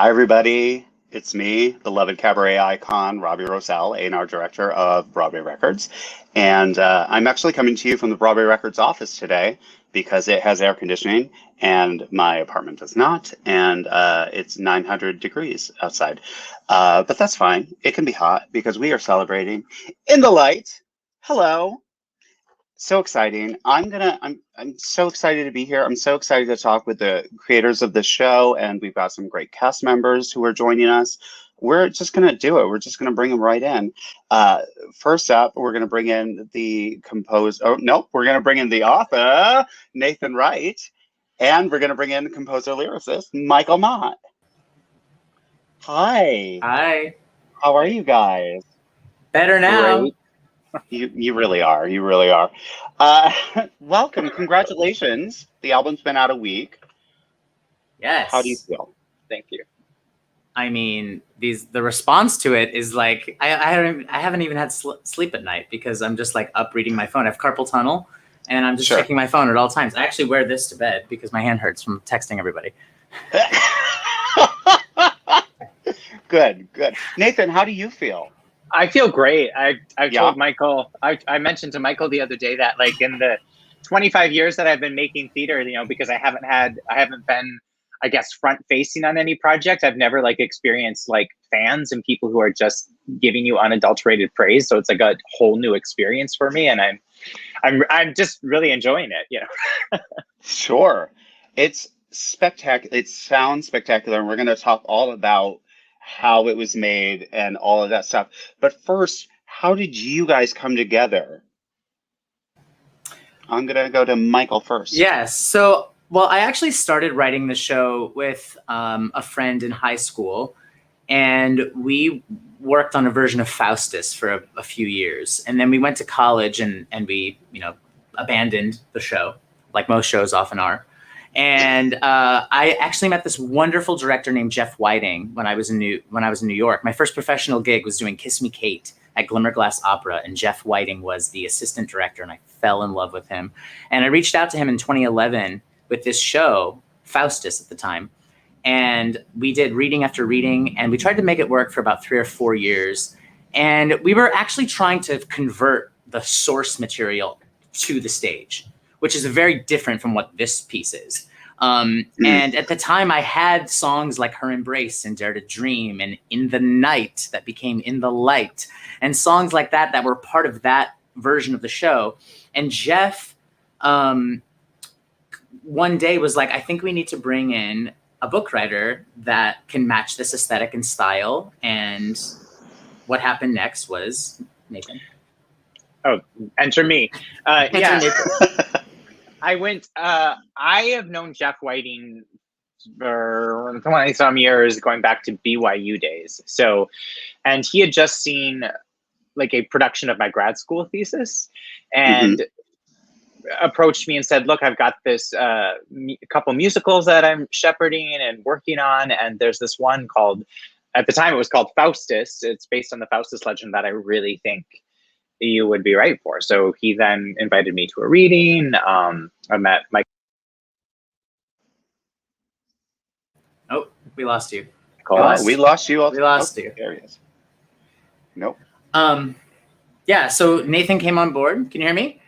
Hi, everybody. It's me, beloved cabaret icon, Robbie Rozelle, A&R director of Broadway Records. And I'm actually coming to you from the Broadway Records office today because it has air conditioning and my apartment does not. And it's 900 degrees outside. But that's fine. It can be hot because we are celebrating In the Light. Hello. So exciting. I'm so excited to be here. I'm so excited to talk with the creators of the show, and we've got some great cast members who are joining us. We're just gonna do it. We're just gonna bring them right in. First up, we're gonna bring in the composer. Oh, nope, we're gonna bring in the author, Nathan Wright, and we're gonna bring in the composer lyricist, Michael Mott. Hi. Hi. How are you guys? Better now. Great. You really are. You really are. Welcome. Congratulations. The album's been out a week. Yes. How do you feel? Thank you. I mean, the response to it is like I haven't even had sleep at night because I'm just like up reading my phone. I have carpal tunnel, and I'm just checking my phone at all times. I actually wear this to bed because my hand hurts from texting everybody. Good. Nathan, how do you feel? I feel great. I told Michael, I mentioned to Michael the other day that like in the 25 years that I've been making theater, because I haven't been, I guess, front facing on any project. I've never like experienced like fans and people who are just giving you unadulterated praise. So it's like a whole new experience for me. And I'm just really enjoying it, Sure. It's spectacular. It sounds spectacular. And we're going to talk all about how it was made and all of that stuff. But first, how did you guys come together? I'm going to go to Michael first. Yes. So, well, I actually started writing the show with a friend in high school, and we worked on a version of Faustus for a few years. And then we went to college and we, abandoned the show, like most shows often are. And I actually met this wonderful director named Jeff Whiting when I was in New York. My first professional gig was doing Kiss Me Kate at Glimmerglass Opera, and Jeff Whiting was the assistant director, and I fell in love with him. And I reached out to him in 2011 with this show, Faustus at the time, and we did reading after reading, and we tried to make it work for about 3 or 4 years. And we were actually trying to convert the source material to the stage, which is very different from what this piece is. And at the time, I had songs like Her Embrace and Dare to Dream and In the Night that became In the Light, and songs like that were part of that version of the show. And Jeff one day was like, I think we need to bring in a book writer that can match this aesthetic and style. And what happened next was Nathan. Oh, enter me. Enter Nathan. I have known Jeff Whiting for 20-some years, going back to BYU days. So, and he had just seen like a production of my grad school thesis and approached me and said, look, I've got this couple musicals that I'm shepherding and working on. And there's this one called, at the time it was called Faustus. It's based on the Faustus legend that I really think you would be right for. So he then invited me to a reading. I met Mike. Oh, we lost you. We lost you. We lost you. There he is. Nope. Yeah, so Nathan came on board. Can you hear me?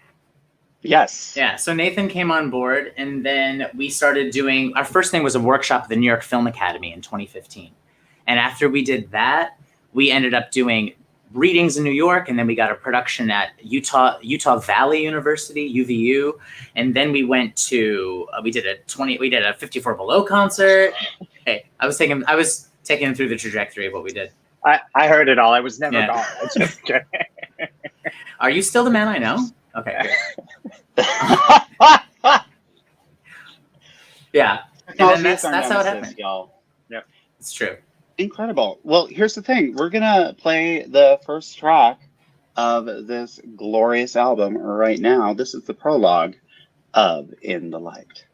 Yes. Yeah, so Nathan came on board, and then we started doing, our first thing was a workshop at the New York Film Academy in 2015. And after we did that, we ended up doing readings in New York, and then we got a production at Utah Valley University, UVU, and then we went to we did a 54 Below concert. Hey, I was taking him through the trajectory of what we did. I heard it all. I was never gone. Are you still the man I know? Okay, good. Yeah, and then that's how it happened. Y'all. Yep, it's true. Incredible. Well, here's the thing. We're going to play the first track of this glorious album right now. This is the prologue of In the Light.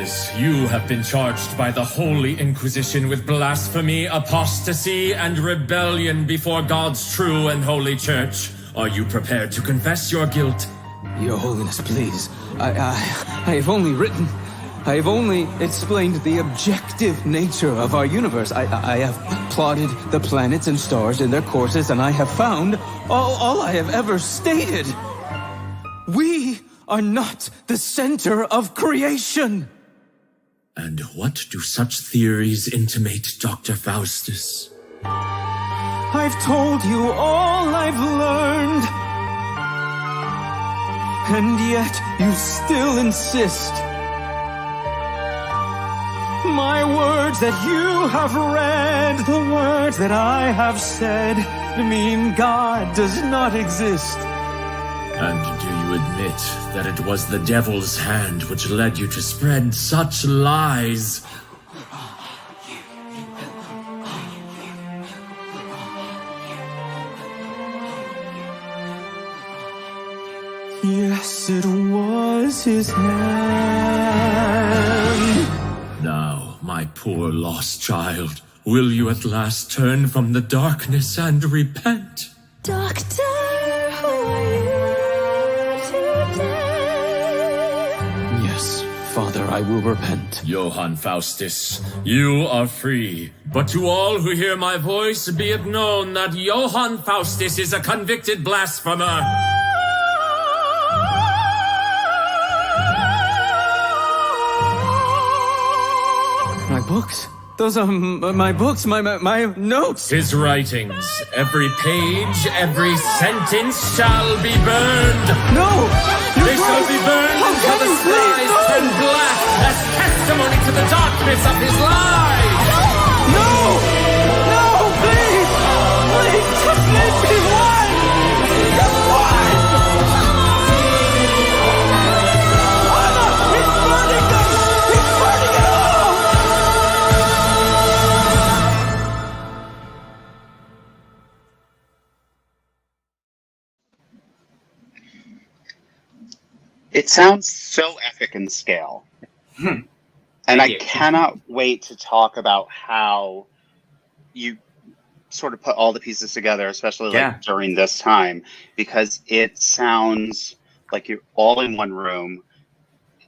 Faustus, you have been charged by the Holy Inquisition with blasphemy, apostasy, and rebellion before God's true and holy church. Are you prepared to confess your guilt? Your Holiness, please. I have only written... I have only explained the objective nature of our universe. I have plotted the planets and stars in their courses, and I have found all I have ever stated. We are not the center of creation. And what do such theories intimate, Dr. Faustus? I've told you all I've learned. And yet you still insist. My words that you have read, the words that I have said, mean God does not exist. And do you admit that it was the devil's hand which led you to spread such lies? Yes, it was his hand. Now, my poor lost child, will you at last turn from the darkness and repent? Doctor, who are you today? Yes, Father, I will repent. Johann Faustus, you are free. But to all who hear my voice, be it known that Johann Faustus is a convicted blasphemer. My books? Those are my books, my notes. His writings, every page, every sentence shall be burned. No! They shall be burned until the skies turn black as testimony to the darkness of his lies. No! No, please! Please, just let me one! Just one! He's burning them! He's burning it all! It sounds so epic in scale. And I cannot wait to talk about how you sort of put all the pieces together, especially like during this time, because it sounds like you're all in one room.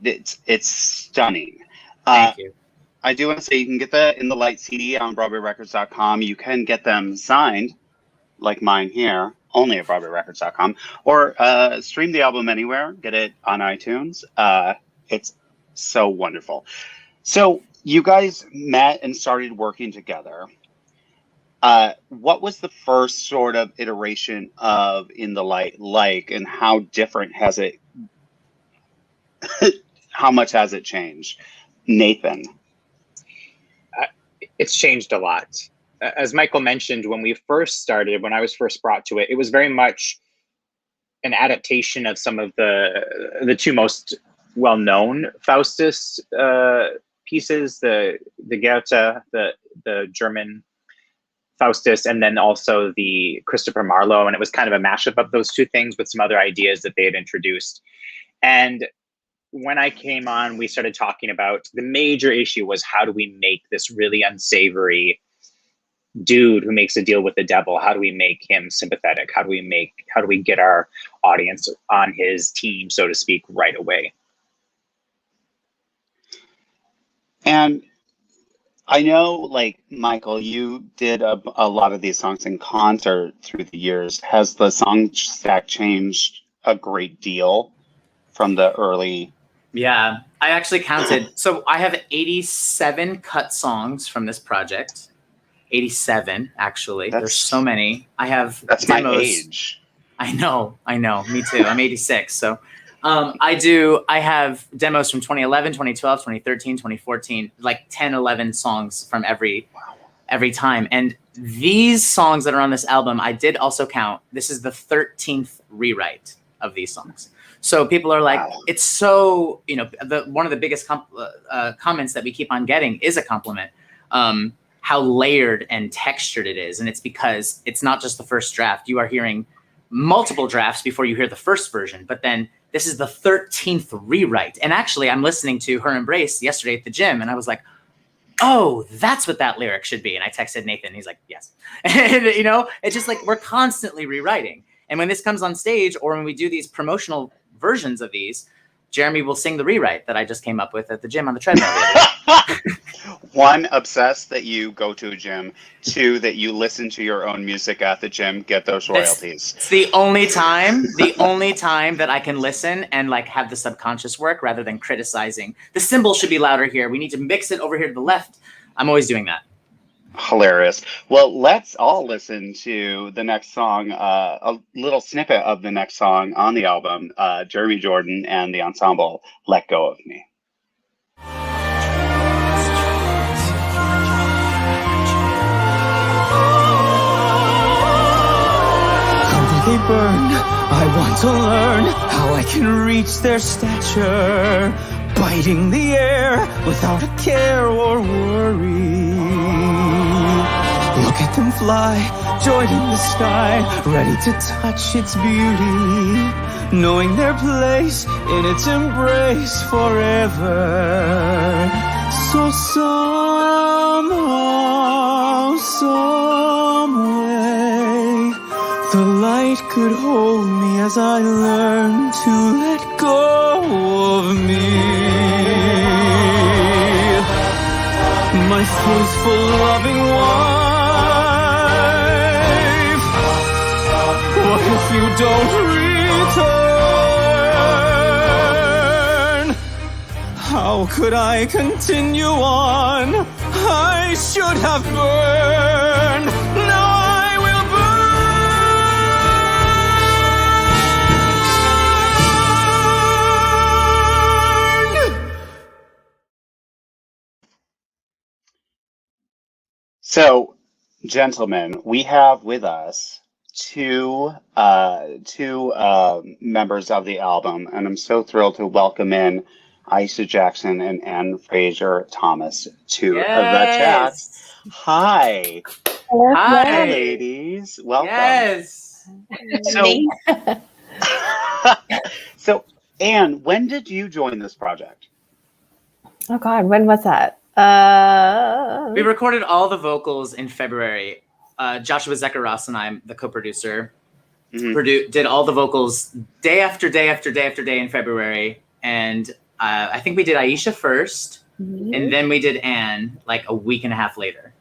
It's stunning. Thank you. I do want to say you can get that in the light CD on BroadwayRecords.com. You can get them signed, like mine here, only at BroadwayRecords.com, or stream the album anywhere. Get it on iTunes. It's so wonderful. So you guys met and started working together. What was the first sort of iteration of In the Light like, and how different has it, how much has it changed? Nathan. It's changed a lot. As Michael mentioned, when we first started, when I was first brought to it, it was very much an adaptation of some of the two most well-known Faustus pieces, the Goethe, the German Faustus, and then also the Christopher Marlowe. And it was kind of a mashup of those two things with some other ideas that they had introduced. And when I came on, we started talking about the major issue was, how do we make this really unsavory dude who makes a deal with the devil? How do we make him sympathetic? How do we get our audience on his team, so to speak, right away? And I know, like, Michael, you did a lot of these songs in concert through the years. Has the song stack changed a great deal from the early? Yeah, I actually counted. So I have 87 cut songs from this project. 87, actually. There's so many. I have That's demos. my age. I know. Me too. I'm 86. So I have demos from 2011, 2012, 2013, 2014, like 10, 11 songs from every time. And these songs that are on this album, I did also count. This is the 13th rewrite of these songs. So people are like, it's so, one of the biggest comments that we keep on getting is a compliment. How layered and textured it is. And it's because it's not just the first draft. You are hearing multiple drafts before you hear the first version, but then this is the 13th rewrite. And actually, I'm listening to Her Embrace yesterday at the gym, and I was like, oh, that's what that lyric should be. And I texted Nathan, and he's like, yes. And, you know, it's just like we're constantly rewriting. And when this comes on stage, or when we do these promotional versions of these, Jeremy will sing the rewrite that I just came up with at the gym on the treadmill. One, obsessed that you go to a gym. Two, that you listen to your own music at the gym, get those royalties. It's the only time that I can listen and like have the subconscious work rather than criticizing. The cymbal should be louder here. We need to mix it over here to the left. I'm always doing that. Hilarious. Well, let's all listen to the next song, a little snippet of the next song on the album, Jeremy Jordan and the ensemble, Let Go of Me. They burn. I want to learn how I can reach their stature, biting the air without a care or worry. Look at them fly, joined in the sky, ready to touch its beauty, knowing their place in its embrace forever. So somehow, some way, the light could hold me as I learn to let go of me. My faithful, loving wife, what if you don't return? How could I continue on? I should have burned. Now I will burn. So, gentlemen, we have with us two members of the album, and I'm so thrilled to welcome in Aisha Jackson and Fraser Thomas to the chat. Hi. Hi, Ladies. Welcome. Yes. So, Anne, when did you join this project? Oh God, when was that? We recorded all the vocals in February. Joshua Zekaros and I, the co-producer, did all the vocals day after day after day after day in February. And I think we did Aisha first, and then we did Anne like a week and a half later.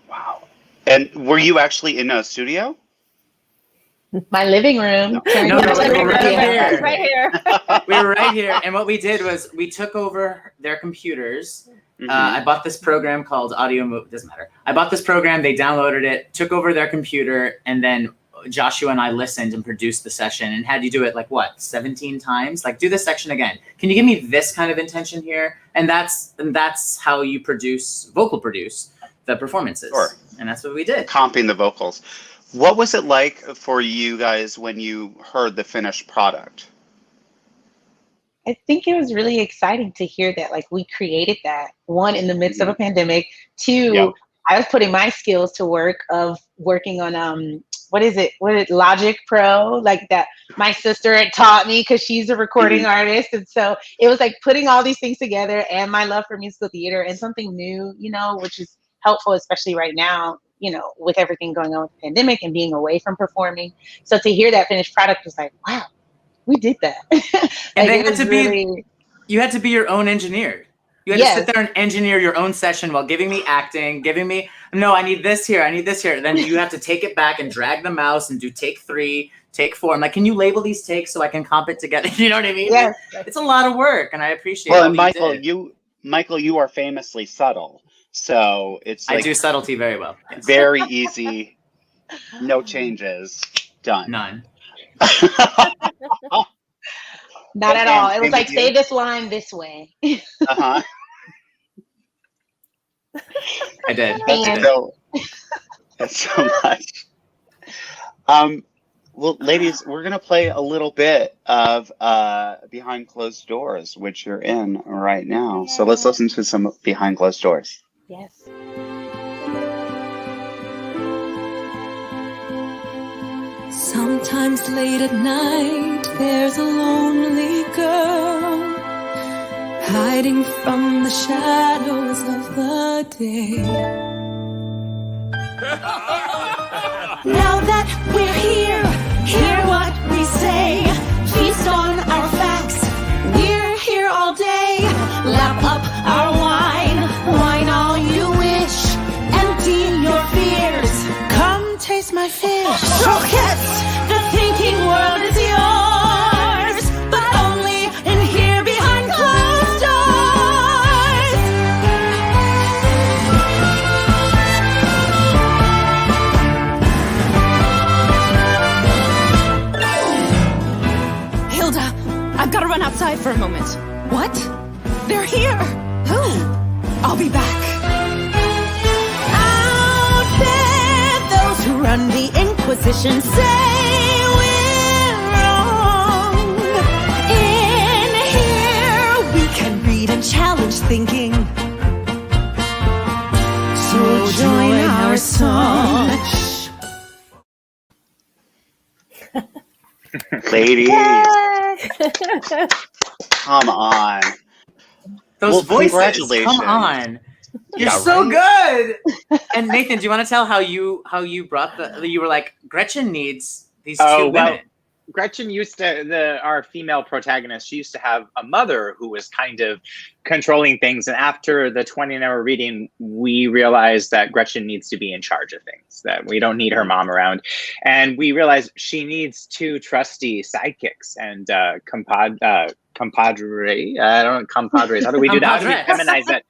Wow. And were you actually in a studio? My living room. No, we were right here. Right here. We were right here. And what we did was we took over their computers. I bought this program called doesn't matter. I bought this program, they downloaded it, took over their computer, and then Joshua and I listened and produced the session and had you do it like what, 17 times? Like, do this section again. Can you give me this kind of intention here? And that's how you vocal produce the performances. Sure. And that's what we did. Comping the vocals. What was it like for you guys when you heard the finished product? I think it was really exciting to hear that, like, we created that, one, in the midst of a pandemic. Two, I was putting my skills to work of working on, Logic Pro, like that my sister had taught me because she's a recording artist. And so it was like putting all these things together, and my love for musical theater and something new, which is helpful, especially right now, with everything going on with the pandemic and being away from performing. So to hear that finished product was like, wow, we did that. And they had to be, you had to be your own engineer. You had to sit there and engineer your own session while giving me acting, no, I need this here, I need this here. Then you have to take it back and drag the mouse and do take 3, take 4. I'm like, can you label these takes so I can comp it together? You know what I mean? Yes. It's a lot of work, and I appreciate it. Well, and Michael, you are famously subtle. So it's like, I do subtlety very well. Yes. Very easy, no changes, done. None. Not at all. It was like, say this line this way. Uh-huh. I did. That's so much. Well, ladies, we're going to play a little bit of Behind Closed Doors, which you're in right now. So let's listen to some Behind Closed Doors. Yes. Sometimes late at night, there's a lonely girl hiding from the shadows of the day. Now that we're here, hear what we say. Feast on our facts, we're here all day. Lap up our wine, wine all you wish. Empty your fears, come taste my fish. Croquettes, the thinking world is yours, but only in here behind closed doors. Hilda, I've got to run outside for a moment. What? They're here. Who? I'll be back. Out there, those who run the Inquisition say we're wrong. In here, we can read and challenge thinking. So join our song. Ladies, come on. Those voices, congratulations. come on. You're Yeah, so right? good. And Nathan, do you want to tell how you brought you were like, Gretchen needs these two Oh, well, women. Gretchen used to, our female protagonist, she used to have a mother who was kind of controlling things. And after the 20-hour reading, we realized that Gretchen needs to be in charge of things, that we don't need her mom around. And we realized she needs two trusty sidekicks and compadre. I don't know, compadres. How do we do that? How do we feminize that?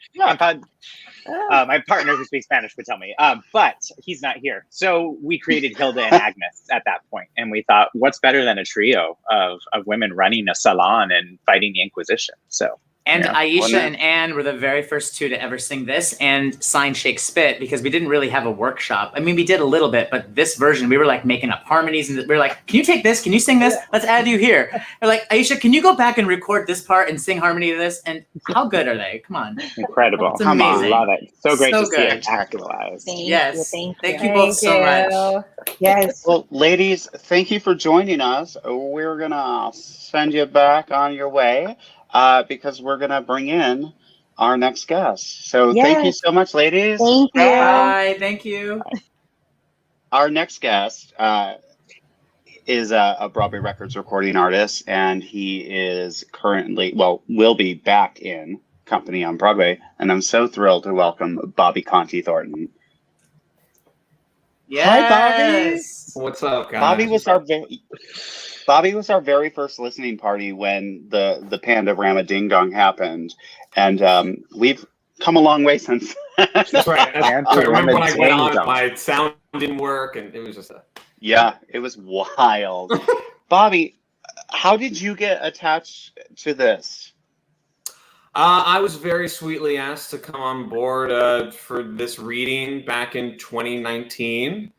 My partner who speaks Spanish would tell me, but he's not here. So we created Hilda and Agnes at that point, and we thought, what's better than a trio of women running a salon and fighting the Inquisition? So. And Yeah. Aisha and Anne were the very first two to ever sing this and sign Shake Spit, because we didn't really have a workshop. I mean, we did a little bit, but this version, we were like making up harmonies, and we were like, can you take this? Can you sing this? Let's add you here. We're like, Aisha, can you go back and record this part and sing harmony to this? And how good are they? Come on. Incredible. It's amazing. Love it. So great So to see good. it actualized. Yes. Thank Thank you. you both so much. Yes. Well, ladies, thank you for joining us. We're going to send you back on your way because we're going to bring in our next guest. So thank you so much, ladies. Thank you. Bye. Thank you. Our next guest is a Broadway Records recording artist, and he is currently, will be back in company on Broadway. And I'm so thrilled to welcome Bobby Conte Thornton. Yes. Hi, Bobby. What's up, guys? Bobby was our very first listening party when the Pandorama Ding Dong happened, and we've come a long way since. That's right. I remember when I went on, Ding-dong. my sound didn't work, and it was just Yeah, it was wild. Bobby, how did you get attached to this? I was very sweetly asked to come on board for this reading back in 2019.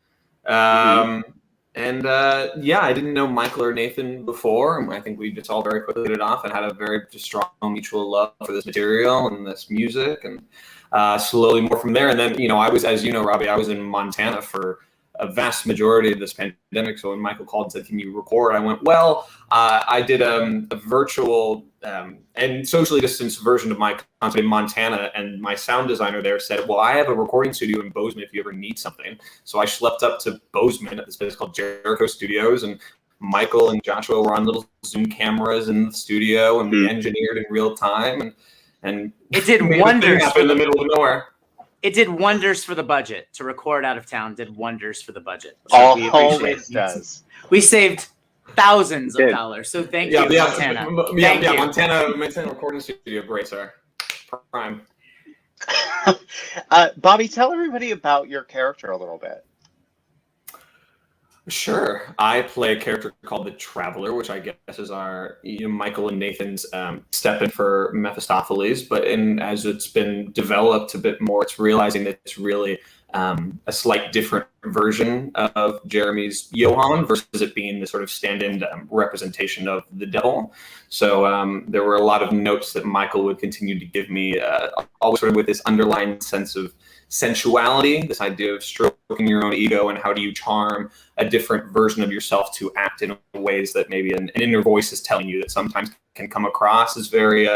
And I didn't know Michael or Nathan before. I think we just all very quickly hit it off and had a very strong mutual love for this material and this music, and slowly more from there. And then, I was, as you know, Robbie, I was in Montana for a vast majority of this pandemic. So when Michael called and said, "Can you record?" I went, well, I did a virtual and socially distanced version of my concert in Montana, and my sound designer there said, well, I have a recording studio in Bozeman if you ever need something. So I schlepped up to Bozeman at this place called Jericho Studios, and Michael and Joshua were on little Zoom cameras in the studio, and we engineered in real time, and It did made wonders. up in the middle of nowhere. It did wonders for the budget. To record out of town did wonders for the budget. We appreciate Always it. does. We saved thousands of dollars. So thank you, Montana. Thank you. Montana recording studio, great, sir. Prime. Bobby, tell everybody about your character a little bit. Sure. I play a character called the Traveler, which I guess is our Michael and Nathan's step in for Mephistopheles. But as it's been developed a bit more, it's realizing that it's really a slight different version of Jeremy's Johann versus it being the sort of stand-in representation of the devil. So there were a lot of notes that Michael would continue to give me, always sort of with this underlying sense of sensuality, this idea of stroking your own ego, and how do you charm a different version of yourself to act in ways that maybe an inner voice is telling you that sometimes can come across as very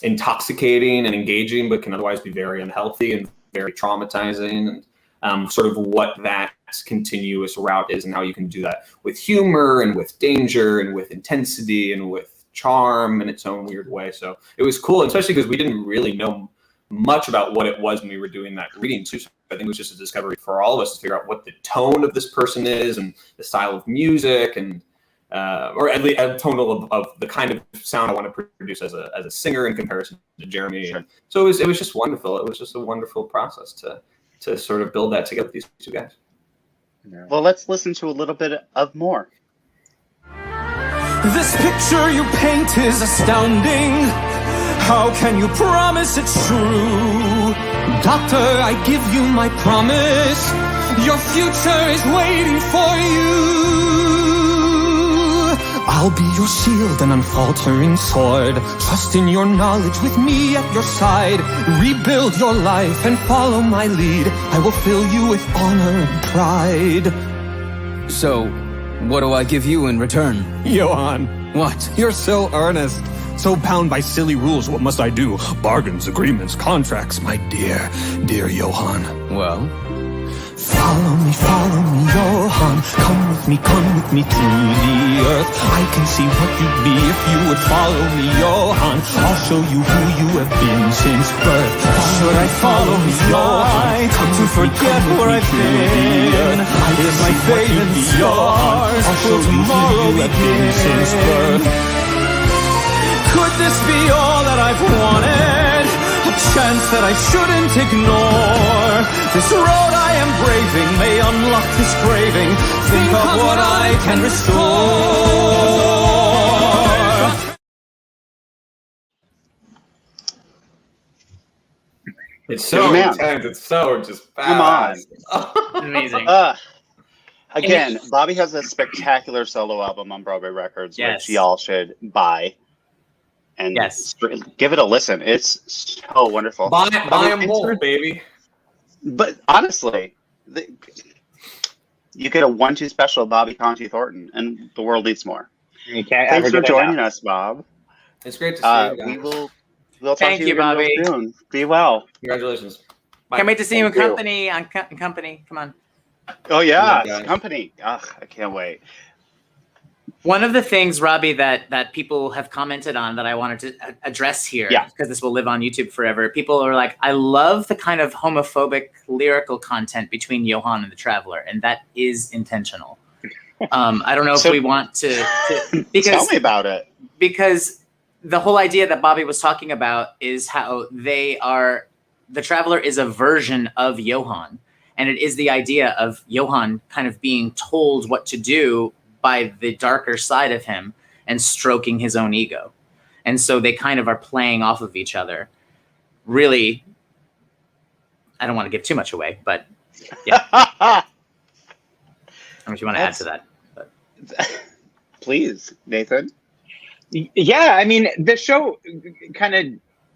intoxicating and engaging, but can otherwise be very unhealthy and very traumatizing, and sort of what that continuous route is and how you can do that with humor and with danger and with intensity and with charm in its own weird way. So it was cool, especially because we didn't really know much about what it was when we were doing that reading too. So I think it was just a discovery for all of us to figure out what the tone of this person is and the style of music, and or at least a tone of the kind of sound I want to produce as a singer in comparison to Jeremy. Sure. So it was just wonderful. It was just a wonderful process to sort of build that together with these two guys. Yeah. Well, let's listen to a little bit of more. This picture you paint is astounding. How can you promise it's true? Doctor, I give you my promise. Your future is waiting for you. I'll be your shield and unfaltering sword. Trust in your knowledge with me at your side. Rebuild your life and follow my lead. I will fill you with honor and pride. So, what do I give you in return? Johann, What? you're so earnest. So bound by silly rules, what must I do? Bargains, agreements, contracts, my dear, dear Johann. Well? Follow me, Johann. Come with me to the earth. I can see what you'd be if you would follow me, Johann. I'll show you who you have been since birth. Should I follow me, Johann? Come to forget where I've been. Is my fate and yours? Will tomorrow begin since birth? Could this be all that I've wanted? A chance that I shouldn't ignore. This road I am braving may unlock this craving. Think of what I can restore. It's so intense. It's so just fast. Come on. Amazing. Again, Bobby has a spectacular solo album on Broadway Records, Yes. which y'all should buy. And Yes. give it a listen. It's so wonderful. Buy them both, baby. But honestly, you get a 1-2 special of Bobby Conte Thornton, and the world needs more. You can't Thanks ever for get joining enough. us, Bob. It's great to see you guys. We'll talk Thank to you you, again real Bobby. soon. Be well. Congratulations. Bye. Can't wait to see you in Thank you. company. In company. Come on. Oh yeah, Yeah, guys. company. Ugh, I can't wait. One of the things, Robbie, that people have commented on that I wanted to address here, because this will live on YouTube forever. People are like, I love the kind of homophobic lyrical content between Johann and the Traveler, and that is intentional. I don't know if we want to because, tell me about it. Because the whole idea that Bobby was talking about is how the Traveler is a version of Johann, and it is the idea of Johann kind of being told what to do by the darker side of him and stroking his own ego. And so they kind of are playing off of each other. Really, I don't want to give too much away, but yeah. I don't know if you want to add to that. But. Please, Nathan. Yeah, I mean, the show, kind of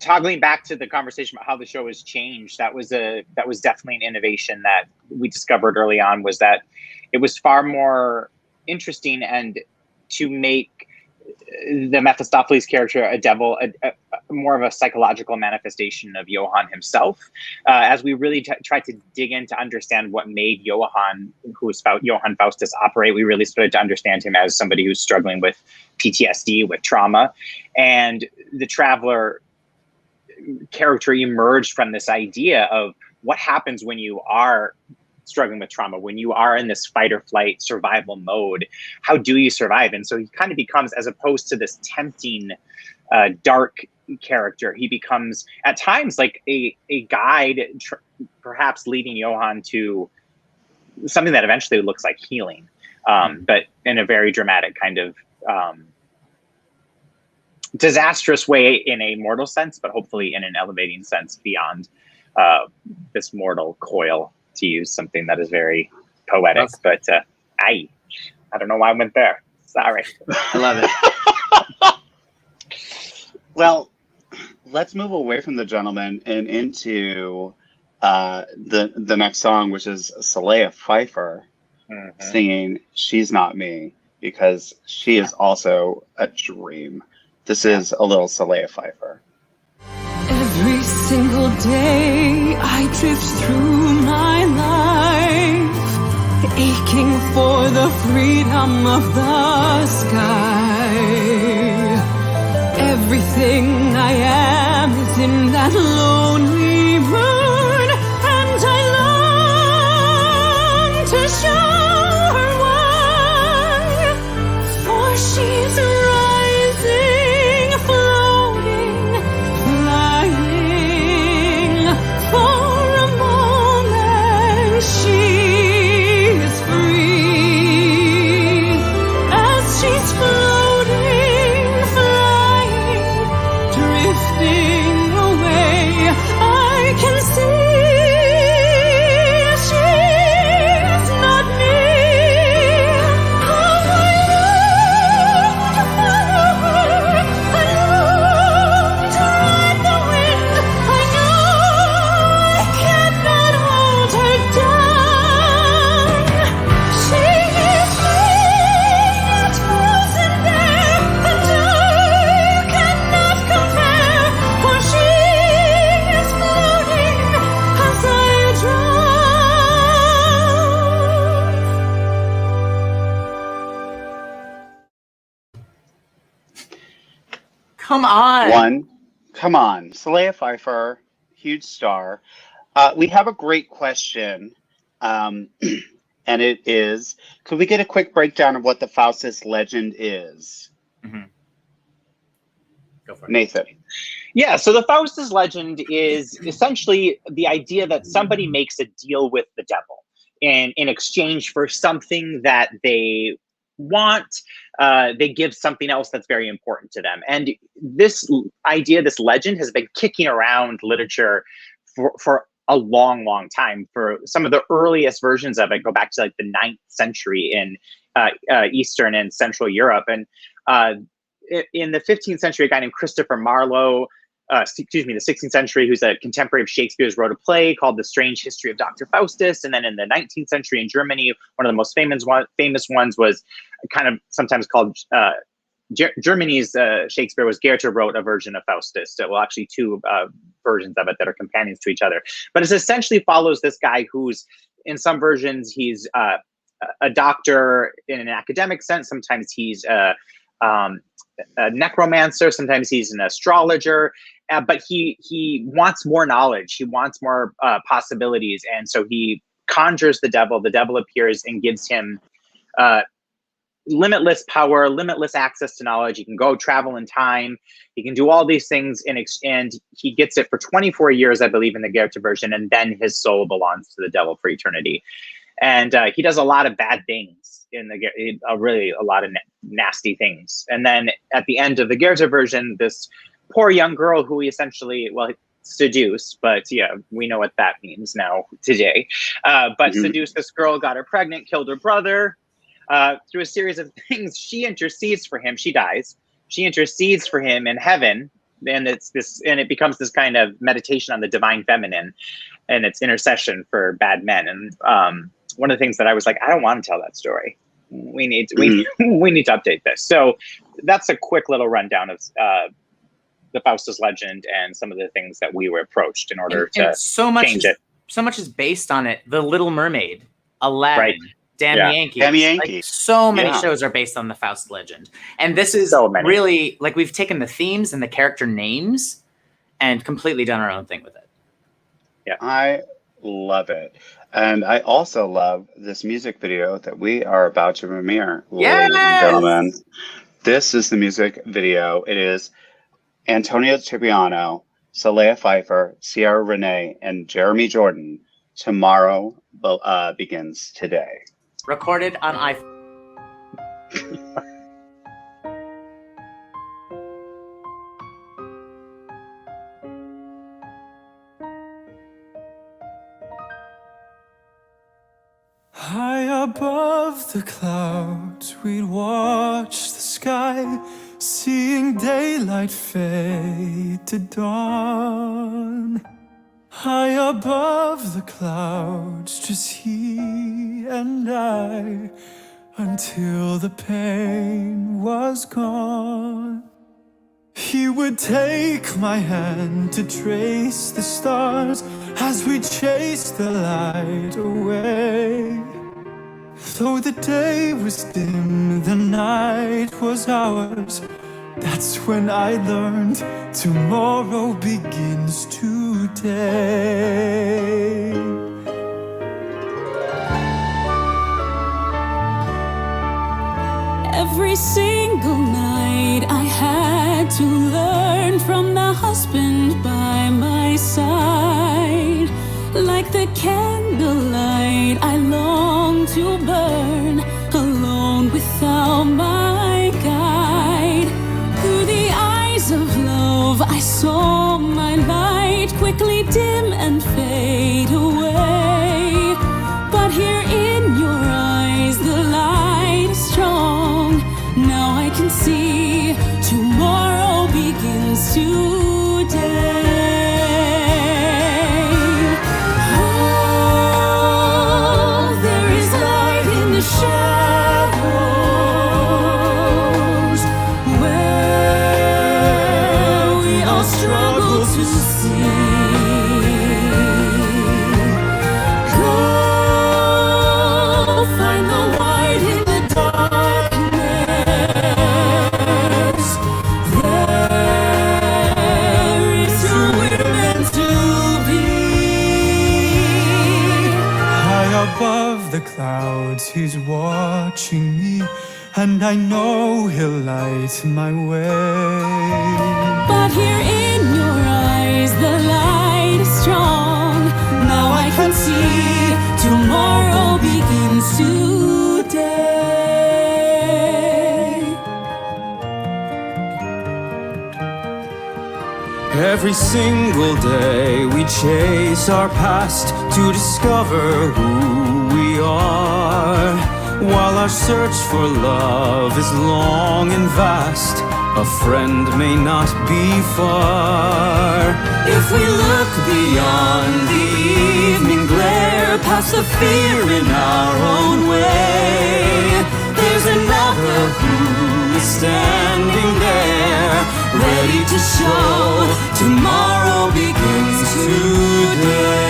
toggling back to the conversation about how the show has changed, that was definitely an innovation that we discovered early on, was that it was far more interesting and to make the Mephistopheles character a devil, a more of a psychological manifestation of Johann himself. As we really tried to dig in to understand what made Johann, who is Johann Faustus, operate, we really started to understand him as somebody who's struggling with PTSD, with trauma. And the Traveler character emerged from this idea of what happens when you are struggling with trauma, when you are in this fight or flight survival mode. How do you survive? And so he kind of becomes, as opposed to this tempting dark character, he becomes at times like a guide, perhaps leading Johann to something that eventually looks like healing, but in a very dramatic kind of disastrous way in a mortal sense, but hopefully in an elevating sense beyond this mortal coil, to use something that is very poetic. But I don't know why I went there. Sorry. I love it. Well, let's move away from the gentleman and into the next song, which is Solea Pfeiffer singing "She's Not Me," because she is also a dream. This is a little Solea Pfeiffer. Every single day I drift through my life, aching for the freedom of the sky. Everything I am is in that lonely moon, and I long to show her why. For she's rising, floating, flying. For a moment she is free, as she's floating, flying, drifting away. I can see she's not me. Oh, I long to follow her. I long to ride the wind. I know I cannot hold her down. She is free, not frozen there, and I cannot compare. For she is floating as I drown. Come on. Come on, Solea Pfeiffer, huge star. We have a great question, and it is: could we get a quick breakdown of what the Faustus legend is? Go for it. Nathan. Yeah, so the Faustus legend is essentially the idea that somebody makes a deal with the devil in exchange for something that they want. They give something else that's very important to them. And this idea, this legend, has been kicking around literature for a long, long time. For some of the earliest versions of it go back to like the 9th century in Eastern and Central Europe. And in the 15th century, a guy named Christopher Marlowe, the 16th century, who's a contemporary of Shakespeare's, wrote a play called The Strange History of Dr. Faustus. And then in the 19th century in Germany, one of the most famous ones was kind of sometimes called Germany's Shakespeare, was Goethe wrote a version of Faustus. So, well, actually two versions of it that are companions to each other. But it essentially follows this guy who's, in some versions, he's a doctor in an academic sense. Sometimes he's a necromancer. Sometimes he's an astrologer. But he wants more knowledge. He wants more possibilities. And so he conjures the devil. The devil appears and gives him limitless power, limitless access to knowledge. He can go travel in time. He can do all these things, and he gets it for 24 years, I believe, in the Goethe version, and then his soul belongs to the devil for eternity. And he does a lot of bad things really a lot of nasty things. And then at the end of the Goethe version, this poor young girl who he essentially, seduced, but yeah, we know what that means now today. But seduced this girl, got her pregnant, killed her brother. Through a series of things, she intercedes for him. She dies. She intercedes for him in heaven, and it becomes this kind of meditation on the divine feminine, and it's intercession for bad men. And one of the things that I was like, I don't want to tell that story. We need to update this. So that's a quick little rundown of the Faustus legend and some of the things that we were approached in order to change it. So much is based on it. The Little Mermaid, Aladdin. Right. Damn Yankee. Yankee. So many shows are based on the Faust legend. And this is really, like, we've taken the themes and the character names and completely done our own thing with it. Yeah. I love it. And I also love this music video that we are about to premiere, ladies and gentlemen. This is the music video. It is Antonio Cipriano, Solea Pfeiffer, Sierra Renee, and Jeremy Jordan. Tomorrow begins today. Recorded on iPhone. High above the clouds, we'd watch the sky, seeing daylight fade to dawn. High above the clouds, just he and I, until the pain was gone. He would take my hand to trace the stars as we chased the light away. Though the day was dim, the night was ours. That's when I learned tomorrow begins today. Every single night I had to learn from the husband by my side. Like the candlelight I long to burn, alone without my guide. Through the eyes of love I saw my light quickly dim and fade away. But here in your eyes the light is strong. Now I can see tomorrow begins today. Oh, there is light in the shadows where we all struggle to see. Go find the light in the darkness. There is who we're meant to be. High above the clouds, he's watching me, and I know he'll light my way. But here in your eyes the light is strong. Now I can see tomorrow begins today. Every single day we chase our past to discover who we are. While our search for love is long and vast, a friend may not be far. If we look beyond the evening glare, past the fear in our own way, there's another who is standing there, ready to show tomorrow begins today.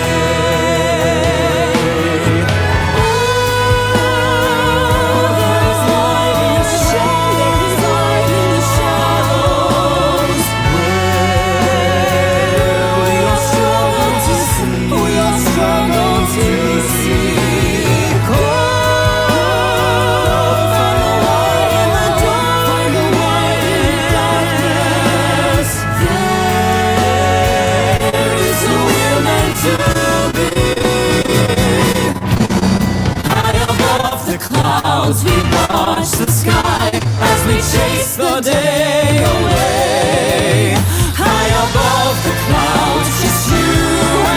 Clouds, we watch the sky as we chase the day away. High above the clouds, just you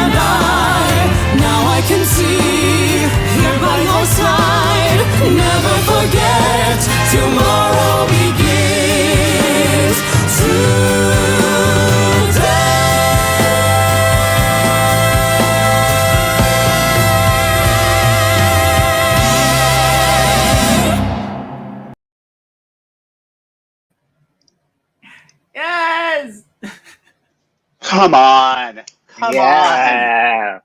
and I. Now I can see, here by your side. Never forget, tomorrow begins today. Yes! Come on. Come on. Yeah.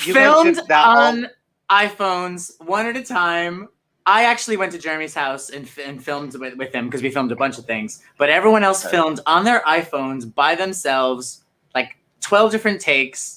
You guys Filmed did that all- on iPhones, one at a time. I actually went to Jeremy's house and filmed with him because we filmed a bunch of things. But everyone else filmed on their iPhones by themselves, like 12 different takes.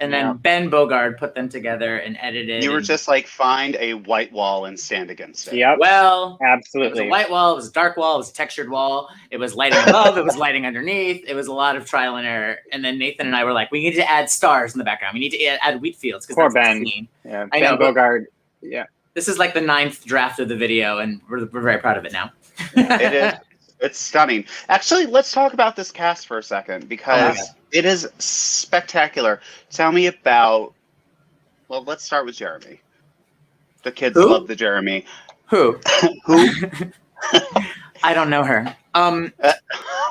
And then Ben Bogard put them together and edited. You were just like, find a white wall and stand against it. Yep. Well, Absolutely. it was a white wall, it was a dark wall, it was a textured wall, it was lighting above, it was lighting underneath, it was a lot of trial and error. And then Nathan and I were like, we need to add stars in the background. We need to add wheat fields because Poor that's Ben. the scene. Yeah, I Ben know, but- Bogard. Yeah. This is like the 9th draft of the video, and we're very proud of it now. It is. It's stunning. Actually, let's talk about this cast for a second because it is spectacular. Tell me about. Well, let's start with Jeremy. The kids Who? love the Jeremy. Who? Who? I don't know her.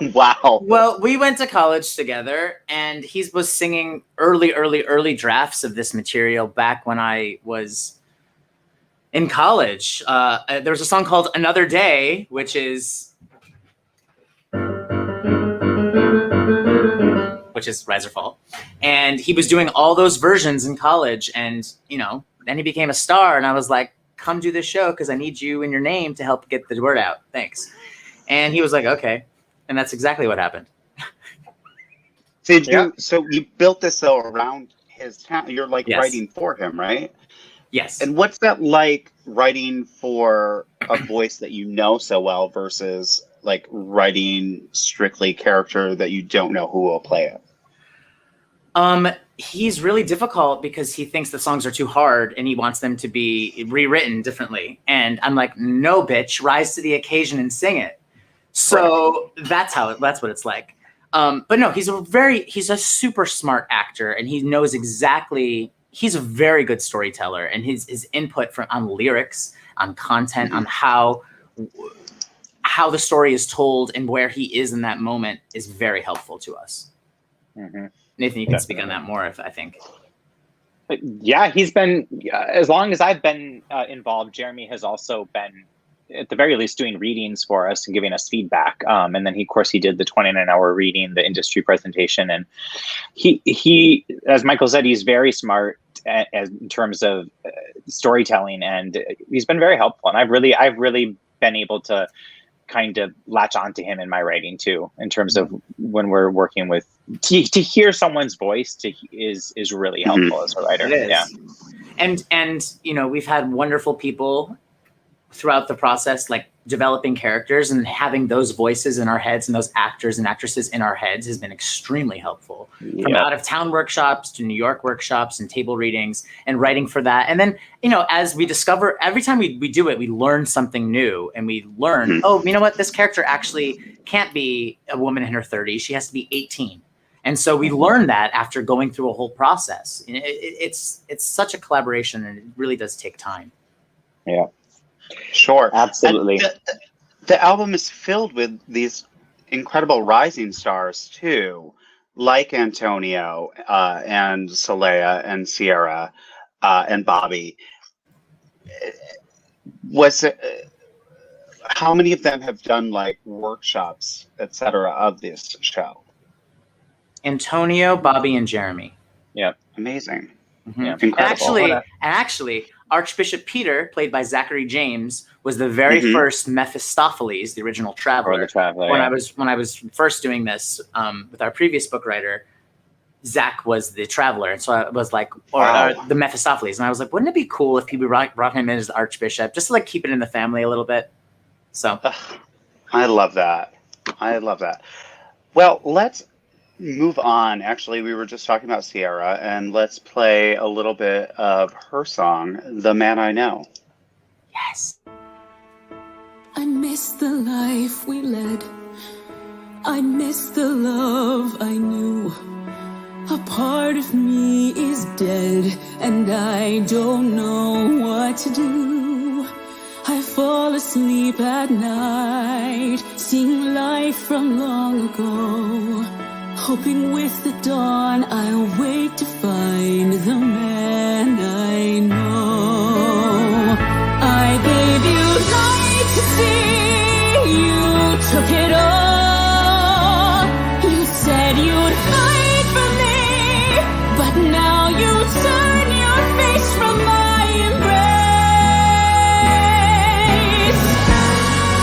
Wow. Well, we went to college together, and he was singing early drafts of this material back when I was in college. There was a song called Another Day, which is Rise or Fall. And he was doing all those versions in college, and, you know, then he became a star, and I was like, come do this show because I need you and your name to help get the word out. Thanks. And he was like, okay. And that's exactly what happened. So you built this though around his talent. You're like Yes. writing for him, right? Yes. And what's that like writing for a voice that you know so well versus like writing strictly character that you don't know who will play it? He's really difficult because he thinks the songs are too hard and he wants them to be rewritten differently. And I'm like, no, bitch, rise to the occasion and sing it. So that's what it's like. But no, he's a super smart actor, and he knows exactly, he's a very good storyteller, and his input on lyrics, on content, on how the story is told and where he is in that moment is very helpful to us. Mm-hmm. Nathan, you can speak on that more, I think. Yeah, he's been, as long as I've been involved, Jeremy has also been, at the very least, doing readings for us and giving us feedback. And then, of course, he did the 29-hour reading, the industry presentation. And he, as Michael said, he's very smart in terms of storytelling, and he's been very helpful. And I've really been able to kind of latch onto him in my writing too, in terms of when we're working with, to hear someone's voice is really helpful as a writer. It is. Yeah. And you know, we've had wonderful people throughout the process, like developing characters, and having those voices in our heads and those actors and actresses in our heads has been extremely helpful. From out of town workshops to New York workshops and table readings and writing for that. And then, you know, as we discover, every time we do it, we learn something new, and we learn, oh, you know what? This character actually can't be a woman in her 30s. She has to be 18. And so we learn that after going through a whole process. It's such a collaboration, and it really does take time. Yeah. Sure. Absolutely. The album is filled with these incredible rising stars too, like Antonio and Solea and Sierra and Bobby. How many of them have done like workshops, etc., of this show? Antonio, Bobby, and Jeremy. Yeah. Amazing. Mm-hmm. Yeah, incredible. Actually, Archbishop Peter, played by Zachary James, was the very first Mephistopheles, the original traveler. When I was first doing this with our previous book writer, Zach was the traveler, and so I was like, the Mephistopheles, and I was like, wouldn't it be cool if people brought him in as the Archbishop, just to like keep it in the family a little bit? So, I love that. Well, let's move on. Actually, we were just talking about Sierra, and let's play a little bit of her song, The Man I Know. Yes. I miss the life we led. I miss the love I knew. A part of me is dead, and I don't know what to do. I fall asleep at night, seeing life from long ago. Hoping with the dawn I'll wake to find the man I know. I gave you light to see, you took it all. You said you'd fight for me, but now you turn your face from my embrace.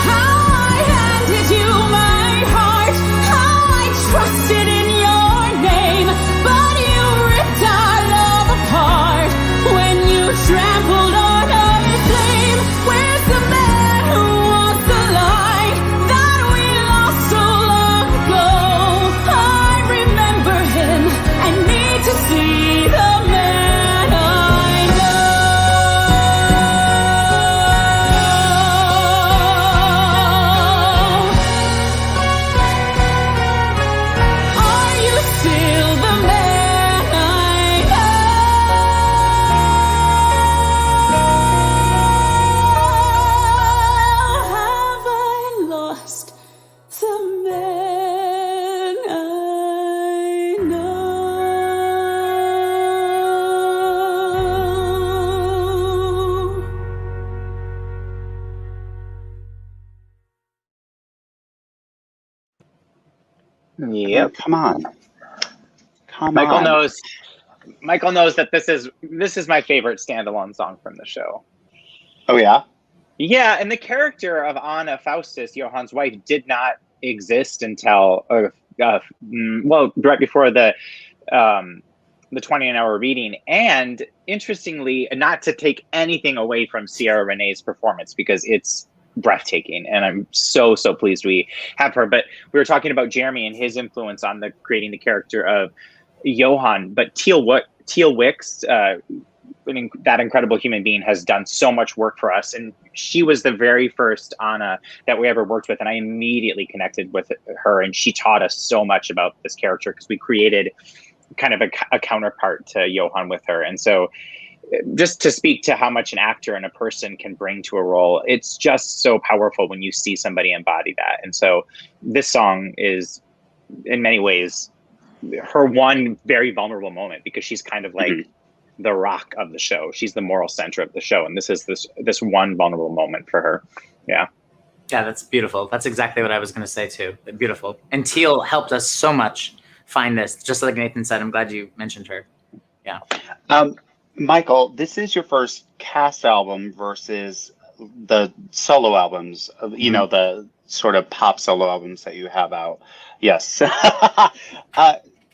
How I handed you my heart, how I trusted in your name, but you ripped our love apart when you trampled on our flame. Where's the man who wants the light that we lost so long ago? I remember Yep. Come on. Michael knows that this is my favorite standalone song from the show. Oh yeah? Yeah, and the character of Anna Faustus, Johann's wife, did not exist until right before the 29-hour reading. And interestingly, not to take anything away from Sierra Renee's performance, because it's breathtaking, and I'm so that we have her. But we were talking about Jeremy and his influence on creating the character of Johann, but Teal Wicks, that incredible human being, has done so much work for us, and she was the very first Anna that we ever worked with, and I immediately connected with her, and she taught us so much about this character, because we created kind of a counterpart to Johann with her. And so just to speak to how much an actor and a person can bring to a role, it's just so powerful when you see somebody embody that. And so this song is in many ways her one very vulnerable moment, because she's kind of like the rock of the show. She's the moral center of the show, and this is this one vulnerable moment for her. Yeah, that's beautiful. That's exactly what I was going to say too. Beautiful. And Teal helped us so much find this. Just like Nathan said, I'm glad you mentioned her. Yeah. Michael, this is your first cast album versus the solo albums, the sort of pop solo albums that you have out. Yes.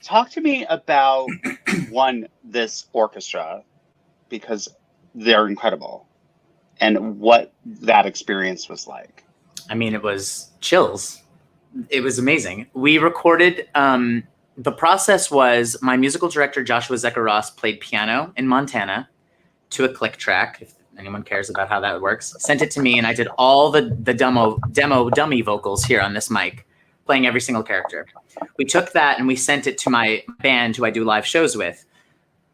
Talk to me about this orchestra, because they're incredible, and what that experience was like. I mean, it was chills. It was amazing. We recorded, the process was my musical director, Joshua Zecker-Ross, played piano in Montana to a click track, if anyone cares about how that works, sent it to me, and I did all the demo dummy vocals here on this mic, playing every single character. We took that and we sent it to my band, who I do live shows with,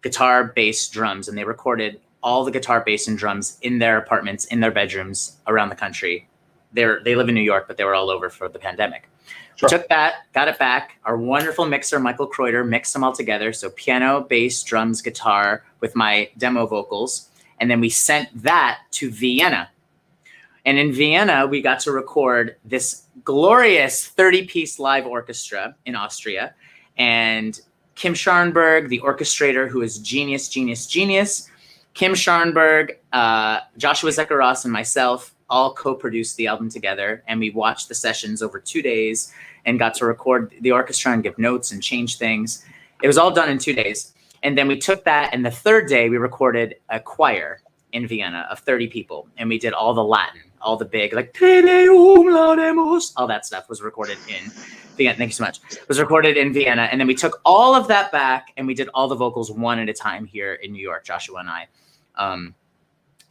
guitar, bass, drums, and they recorded all the guitar, bass, and drums in their apartments, in their bedrooms around the country. They live in New York, but they were all over for the pandemic. Sure. We took that, got it back. Our wonderful mixer, Michael Kreuter, mixed them all together. So piano, bass, drums, guitar with my demo vocals. And then we sent that to Vienna. And in Vienna, we got to record this glorious 30-piece live orchestra in Austria. And Kim Scharnberg, the orchestrator, who is genius. Kim Scharnberg, Joshua Zecker-Ross, and myself all co-produced the album together. And we watched the sessions over 2 days and got to record the orchestra and give notes and change things. It was all done in 2 days. And then we took that, and the third day, we recorded a choir in Vienna of 30 people. And we did all the Latin, all the big, like, Te Deum laudemus, all that stuff was recorded in Vienna. Thank you so much. It was recorded in Vienna. And then we took all of that back, and we did all the vocals one at a time here in New York, Joshua and I.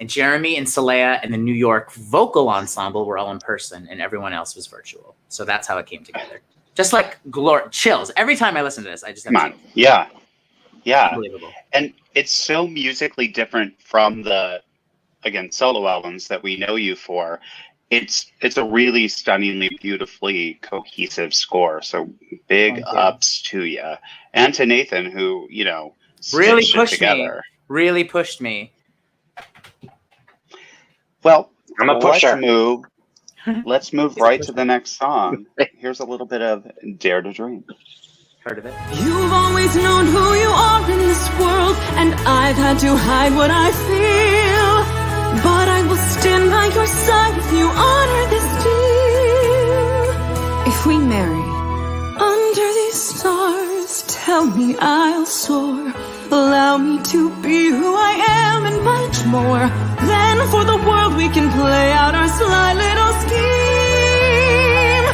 And Jeremy and Solea and the New York vocal ensemble were all in person, and everyone else was virtual. So that's how it came together. Just like chills. Every time I listen to this, I just have chills. Yeah. Unbelievable. And it's so musically different from the, again, solo albums that we know you for. It's a really stunningly, beautifully cohesive score. So big ups to you. And to Nathan, who, really pushed me. Well, I'm a pusher. Let's move right to the next song. Here's a little bit of Dare to Dream. Heard of it? You've always known who you are in this world, and I've had to hide what I feel. But I will stand by your side if you honor this deal. If we marry under these stars, tell me I'll soar. Allow me to be who I am and much more. Then for the world we can play out our sly little scheme,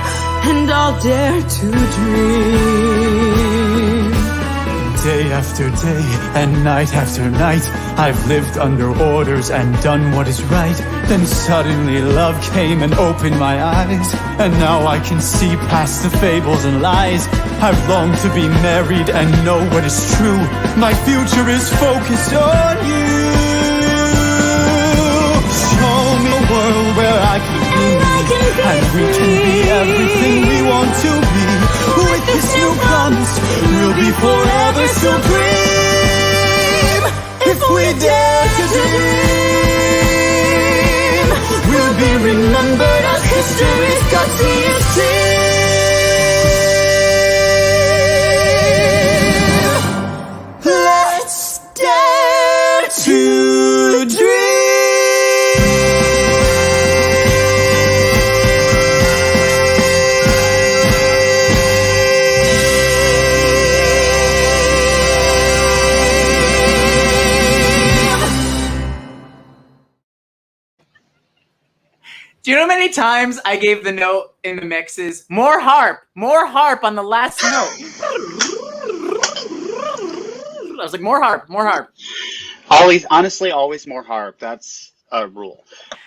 and I'll dare to dream. Day after day and night after night, I've lived under orders and done what is right. Then suddenly love came and opened my eyes, and now I can see past the fables and lies. I've longed to be married and know what is true. My future is focused on you. Show me a world where I can be me, and we can be everything we want to be. With this new promise, we'll be forever supreme. If we dare to dream, we'll be remembered as history's gutsiest team. Do you know how many times I gave the note in the mixes? More harp on the last note. I was like, more harp. Honestly, always more harp. That's a rule.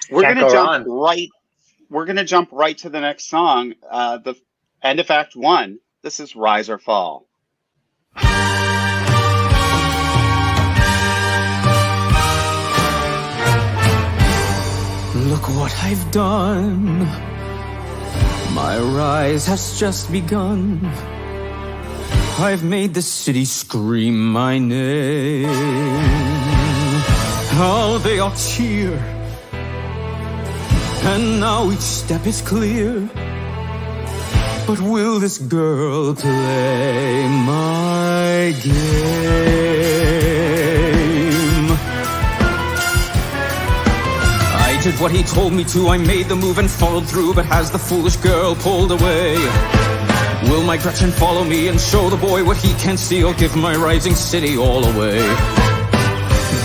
We're gonna jump right to the next song. The end of Act 1. This is Rise or Fall. Look what I've done. My rise has just begun. I've made the city scream my name. How they all cheer. And now each step is clear. But will this girl play my game? I did what he told me to. I made the move and followed through. But has the foolish girl pulled away? Will my Gretchen follow me and show the boy what he can't see, or give my rising city all away?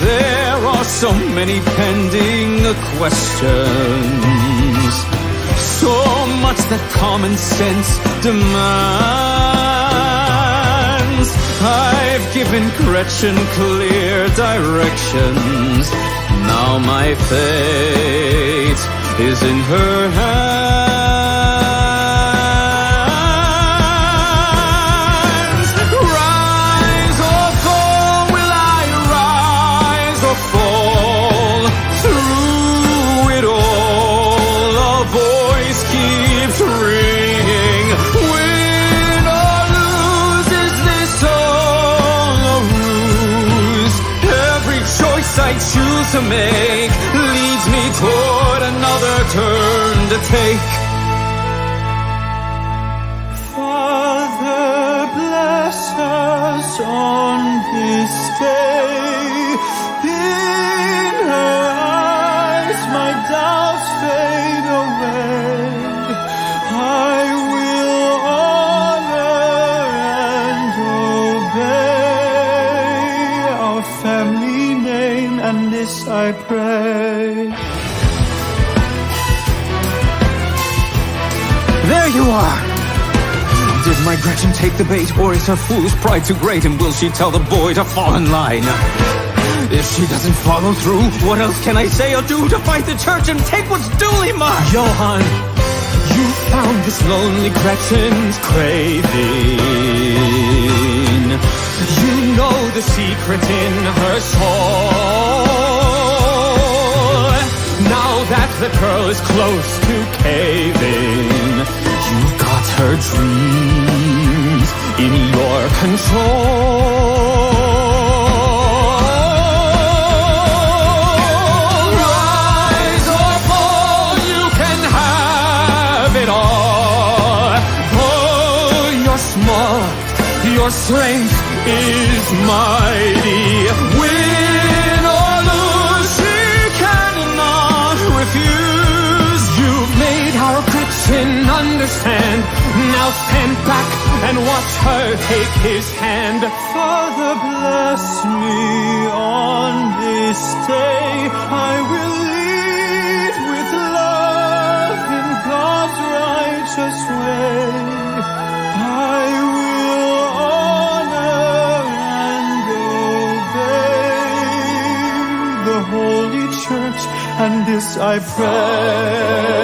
There are so many pending questions, so much that common sense demands. I've given Gretchen clear directions. Now my fate is in her hands. To make leads me toward another turn to take. Father, bless us on this day. In her eyes my doubts fade away. I will honor and obey our family name, and this I pray. There you are! Did my Gretchen take the bait, or is her foolish pride too great? And will she tell the boy to fall in line? If she doesn't follow through, what else can I say or do to fight the church and take what's duly mine? Johann, you found this lonely Gretchen's craving. You know the secret in her soul. Now that the girl is close to caving, you got her dreams in your control. Rise or fall, you can have it all. Though you're small, your strength is mighty. Win or lose, she cannot refuse. You've made our Gretchen understand. Now stand back and watch her take his hand. Father, bless me on this day. I will lead with love in God's righteous way. I will honor and obey the Holy Church, and this I pray.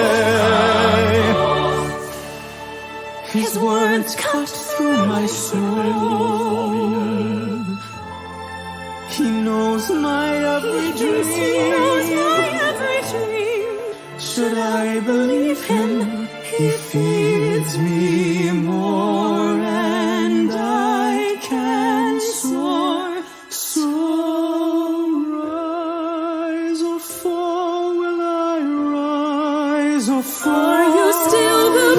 His words cut through my soul. He knows my every dream. Should I believe him? He feeds me more, and I can soar. So rise or fall, will I rise or fall? Are you still the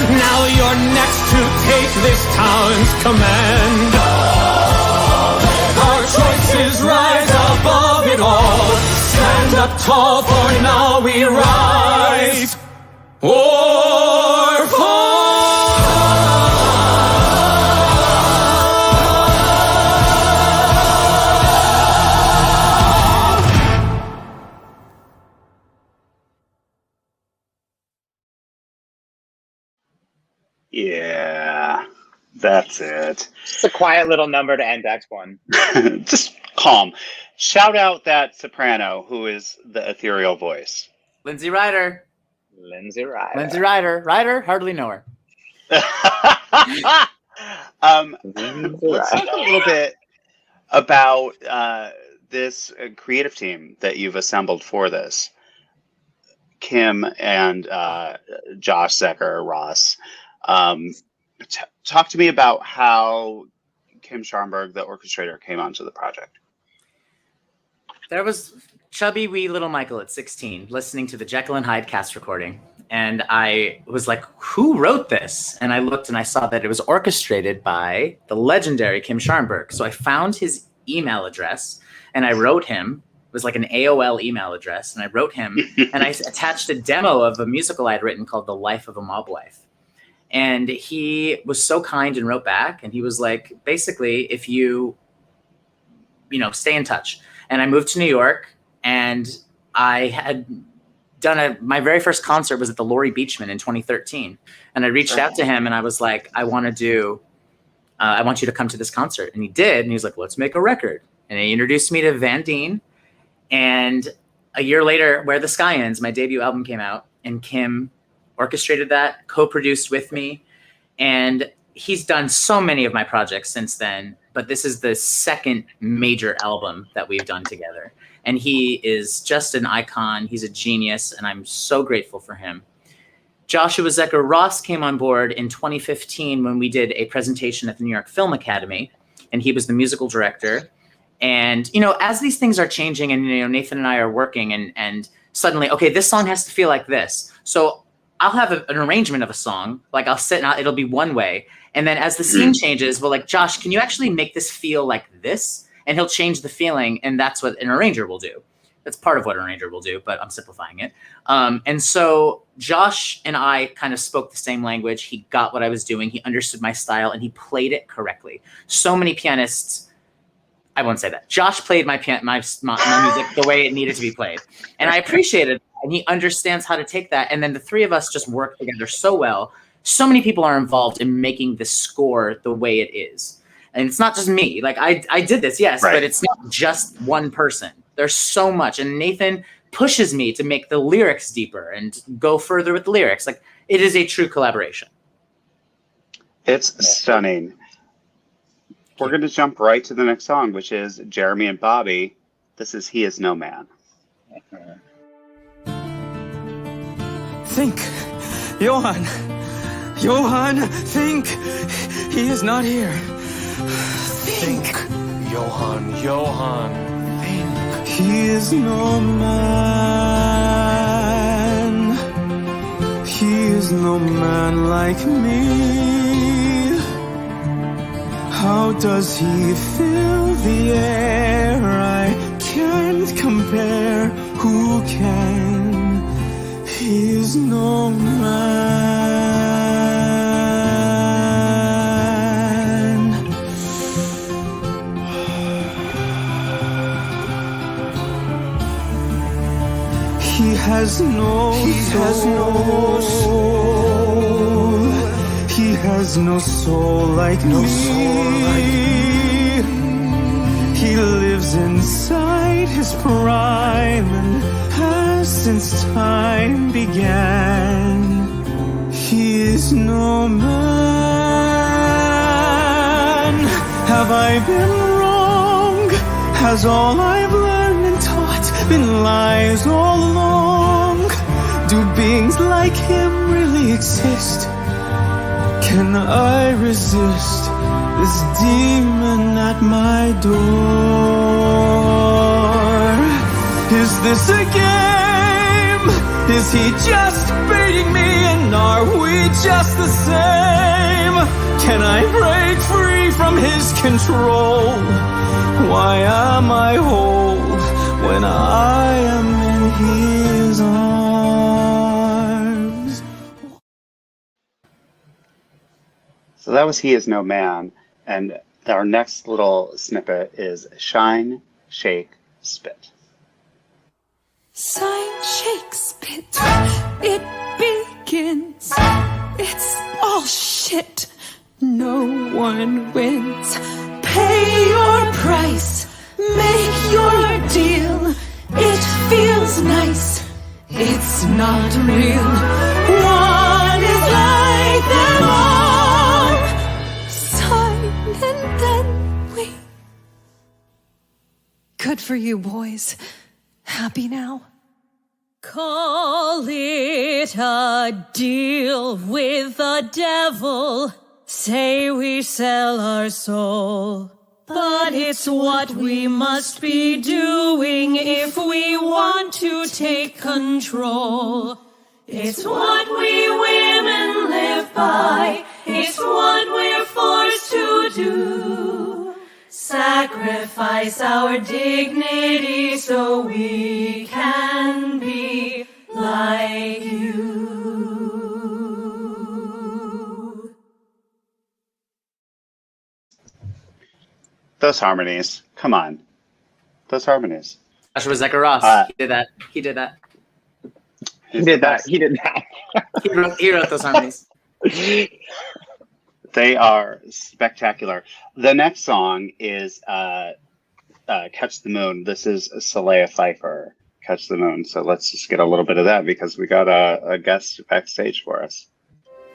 now you're next to take this town's command. Our choice is right. up tall, for now we rise or fall. Yeah, that's it. Just a quiet little number to end Act 1. Just calm. Shout out that soprano who is the ethereal voice. Lindsay Ryder. Lindsay Ryder. Lindsay Ryder. Ryder? Hardly know her. Let's talk a little bit about this creative team that you've assembled for this. Kim and Josh Zecker, Ross. Talk to me about how Kim Scharnberg, the orchestrator, came onto the project. There was chubby wee little Michael at 16 listening to the Jekyll and Hyde cast recording. And I was like, who wrote this? And I looked and I saw that it was orchestrated by the legendary Kim Scharnberg. So I found his email address and I wrote him. It was like an AOL email address. And I wrote him and I attached a demo of a musical I had written called The Life of a Mob Wife. And he was so kind and wrote back. And he was like, basically, if you stay in touch. And I moved to New York and I had done my very first concert was at the Laurie Beachman in 2013. And I reached out to him and I was like, I want you to come to this concert. And he did. And he was like, let's make a record. And he introduced me to Van Deen. And a year later, Where the Sky Ends, my debut album came out and Kim orchestrated that, co-produced with me. And he's done so many of my projects since then, but this is the second major album that we've done together. And he is just an icon. He's a genius, and I'm so grateful for him. Joshua Zecker Ross came on board in 2015 when we did a presentation at the New York Film Academy, and he was the musical director. And, as these things are changing and, Nathan and I are working and suddenly, okay, this song has to feel like this. So I'll have an arrangement of a song, like I'll sit and it'll be one way. And then as the scene changes, we're like, Josh, can you actually make this feel like this? And he'll change the feeling. And that's what an arranger will do. That's part of what an arranger will do, but I'm simplifying it. And so Josh and I kind of spoke the same language. He got what I was doing. He understood my style and he played it correctly. So many pianists, I won't say that. Josh played my music the way it needed to be played. And I appreciated it. And he understands how to take that. And then the three of us just work together so well. So many people are involved in making the score the way it is. And it's not just me. Like I did this, yes, right. But it's not just one person. There's so much. And Nathan pushes me to make the lyrics deeper and go further with the lyrics. Like it is a true collaboration. It's stunning. We're going to jump right to the next song, which is Jeremy and Bobby. This is He Is No Man. Think, Johann, think, he is not here. Think, Johann, think, he is no man. He is no man like me. How does he fill the air? I can't compare. Who can? He is no man. He has no soul. He has no soul like me. He lives inside his prime and has since time began. He is no man. Have I been wrong? Has all I've learned and taught been lies all along? Do beings like him really exist? Can I resist this demon at my door? Is this a game? Is he just baiting me? And are we just the same? Can I break free from his control? Why am I whole when I am in his arms. So that was He Is No Man. And our next little snippet is Shine, Shake, Spit. Sign, shake, spit. It begins. It's all shit. No one wins. Pay your price. Make your deal. It feels nice. It's not real. One is like them all. Sign and then we. Good for you, boys. Happy now? Call it a deal with the devil. Say we sell our soul. But it's what we must be doing if we want to take control. It's what we women live by. It's what we're forced to do. Sacrifice our dignity so we can be like you. Those harmonies. Come on. Those harmonies. Joshua Zecker-Ross. He did that. He did that. He did that. He did that. He wrote those harmonies. They are spectacular. The next song is Catch the Moon. This is Solea Pfeiffer, Catch the Moon. So let's just get a little bit of that because we got a guest backstage for us.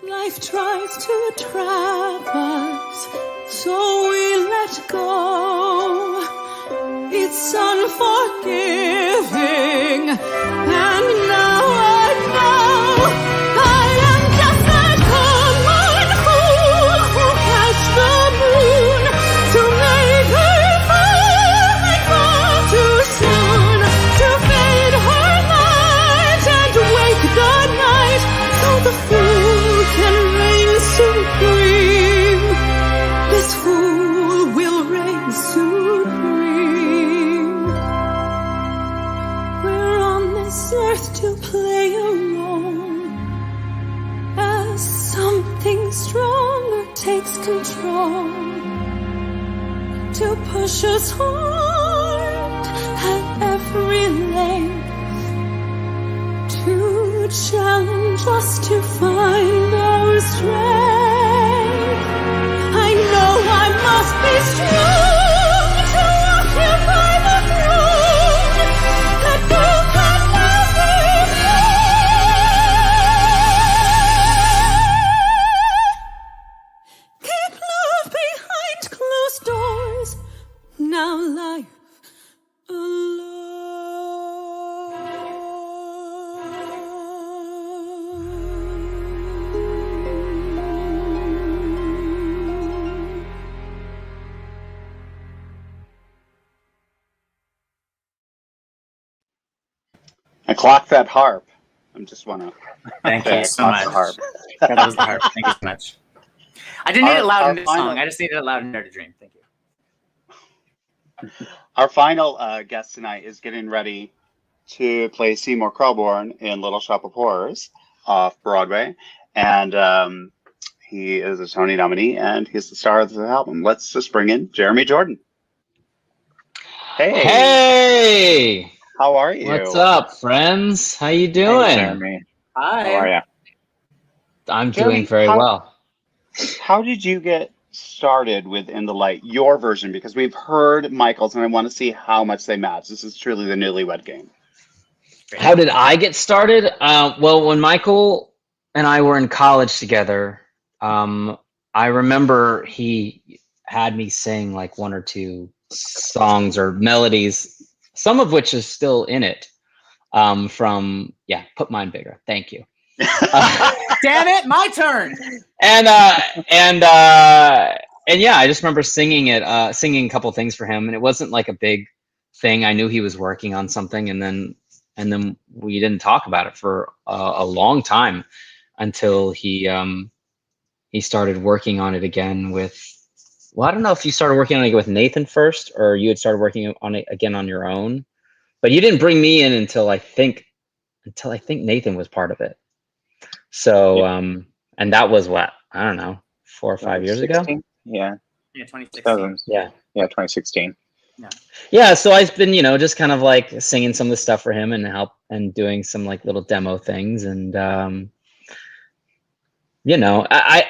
Life tries to trap us, so we let go. It's unforgiving, and now I know I am just that common fool who catch the moon to make her perfect fall too soon, to fade her light and wake the night, so the fool can reign supreme. This fool will reign supreme. We're on this earth to play alone, as something stronger takes control, to push us hard at every length, to challenge us to find our strength. I know I must be strong to occupy the throne that will can never be. Keep love behind closed doors. Now life alone. I clocked that harp. I just want to Thank you so much. Harp. That was the harp. Thank you so much. I didn't need it loud in this song. I just needed it loud in Dare to Dream. Thank you. Our final guest tonight is getting ready to play Seymour Krelborn in Little Shop of Horrors off Broadway. And he is a Tony nominee, and he's the star of the album. Let's just bring in Jeremy Jordan. Hey! Hey! How are you? What's up, friends? How you doing? Hey, Jeremy. Hi. How are you? I'm Jeremy, doing very well. How did you get started with In the Light, your version? Because we've heard Michael's, and I want to see how much they match. This is truly the newlywed game. How did I get started? Well, when Michael and I were in college together, I remember he had me sing like one or two songs or melodies, some of which is still in it, from, Put Mine Bigger. Thank you. Damn it, my turn. And yeah, I just remember singing it, singing a couple things for him, and it wasn't like a big thing. I knew he was working on something, and then we didn't talk about it for a long time until he started working on it again with. Well, I don't know if you started working on it with Nathan first, or you had started working on it again on your own. But you didn't bring me in until I think Nathan was part of it. So and that was what, I don't know, 4 or 5 years ago. Yeah. Yeah, 2016. Yeah. Yeah, 2016. Yeah, so I've been, just kind of like singing some of the stuff for him and doing some like little demo things. And, I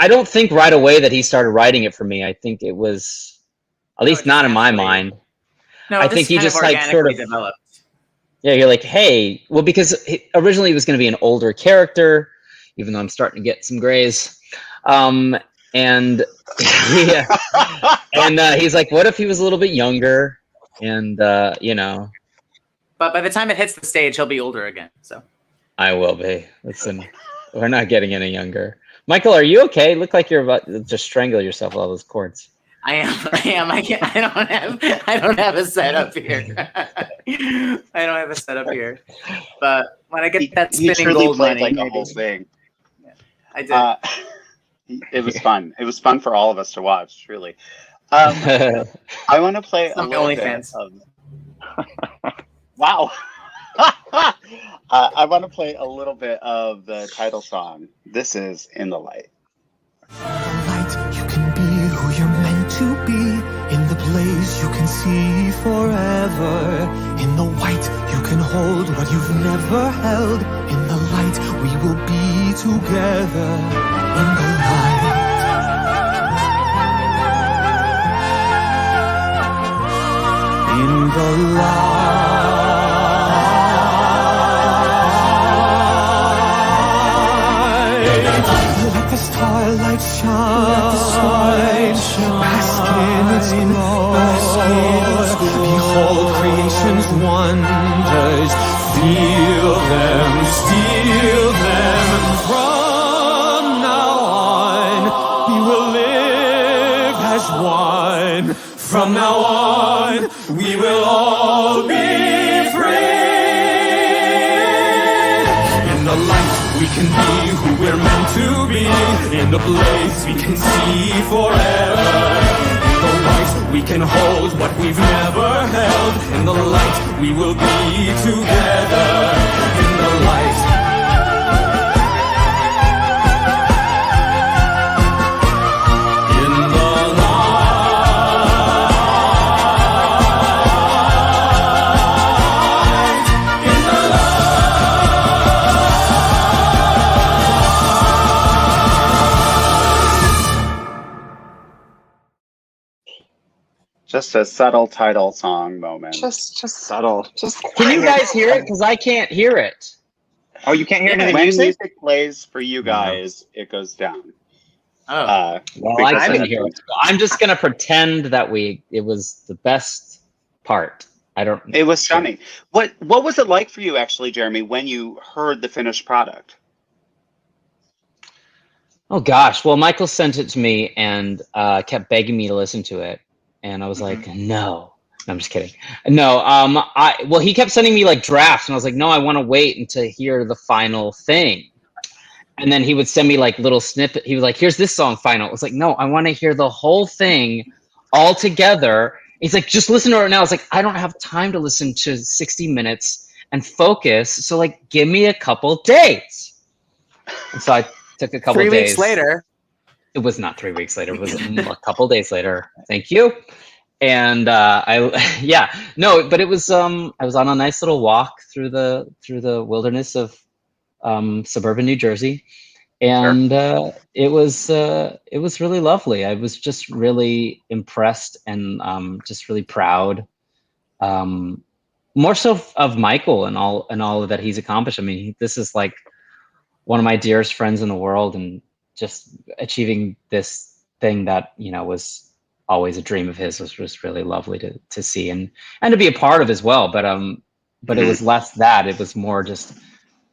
don't think right away that he started writing it for me. I think it was, at least not in my mind. No, I think he just like sort of developed. Yeah, you're like, hey, well, because originally it was going to be an older character, even though I'm starting to get some grays. And yeah, and he's like, what if he was a little bit younger? And But by the time it hits the stage, he'll be older again. So I will be. Listen, we're not getting any younger. Michael, are you okay? Look like you're about to just strangle yourself with all those chords. I am. I don't have a setup here. I don't have a setup here. But when I get that spinning gold money, like the whole thing. Yeah, I did. It was fun. It was fun for all of us to watch, truly. I want to play a little bit of... Wow. I want to play a little bit of the title song. This is In the Light. Light, you can be who you're meant to be. In the blaze, you can see forever. In the white, you can hold what you've never held. In the light, we will be together. In the light. In the light. Let the starlight shine, bask in its glory. Behold creation's wonders, feel them, steal them. From now on, we will live as one. From now on, we will all be free. In the light, we can be who we're meant to be. In the blaze, we can see forever. In the light, we can hold what we've never held. In the light, we will be together. In the light. Just a subtle title song moment. Just subtle. Just can you guys hear it? Because I can't hear it. Oh, you can't hear anything. When music plays for you guys, it goes down. Oh, well, I couldn't hear it. I'm just gonna pretend that it was the best part. I don't. It was stunning. What was it like for you, actually, Jeremy, when you heard the finished product? Oh gosh, well, Michael sent it to me and kept begging me to listen to it. And I was like, no, I'm just kidding. No, well, he kept sending me like drafts and I was like, no, I want to wait until hear the final thing. And then he would send me like little snippet. He was like, here's this song final. I was like, no, I want to hear the whole thing all together. He's like, just listen to it now. I was like, I don't have time to listen to 60 minutes and focus. So like, give me a couple days. And so I took a couple days. 3 weeks later. It was not 3 weeks later. It was a couple days later. Thank you. And but it was I was on a nice little walk through the wilderness of suburban New Jersey, and it was really lovely. I was just really impressed and just really proud, more so of Michael and all that he's accomplished. I mean, this is like one of my dearest friends in the world, and just achieving this thing that, was always a dream of his was really lovely to see and to be a part of as well. But it was less that, it was more just,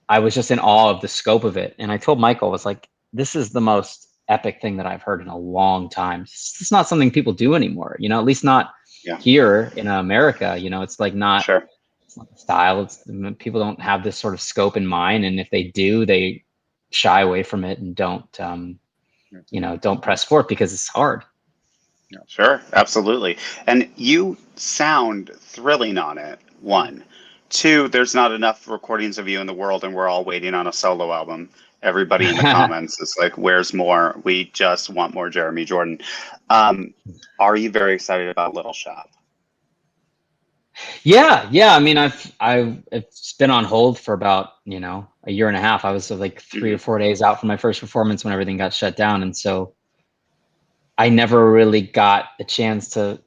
I was just in awe of the scope of it. And I told Michael, I was like, this is the most epic thing that I've heard in a long time. It's not something people do anymore, at least not here in America. It's like not, it's not the style. People don't have this sort of scope in mind. And if they do, they shy away from it and don't press forward because it's hard. Sure, absolutely. And you sound thrilling on it, 1. 2, there's not enough recordings of you in the world, and we're all waiting on a solo album. Everybody in the comments is like, where's more? We just want more Jeremy Jordan. Are you very excited about Little Shop? Yeah. I mean, it's been on hold for about, a year and a half. I was like 3 or 4 days out from my first performance when everything got shut down. And so I never really got a chance to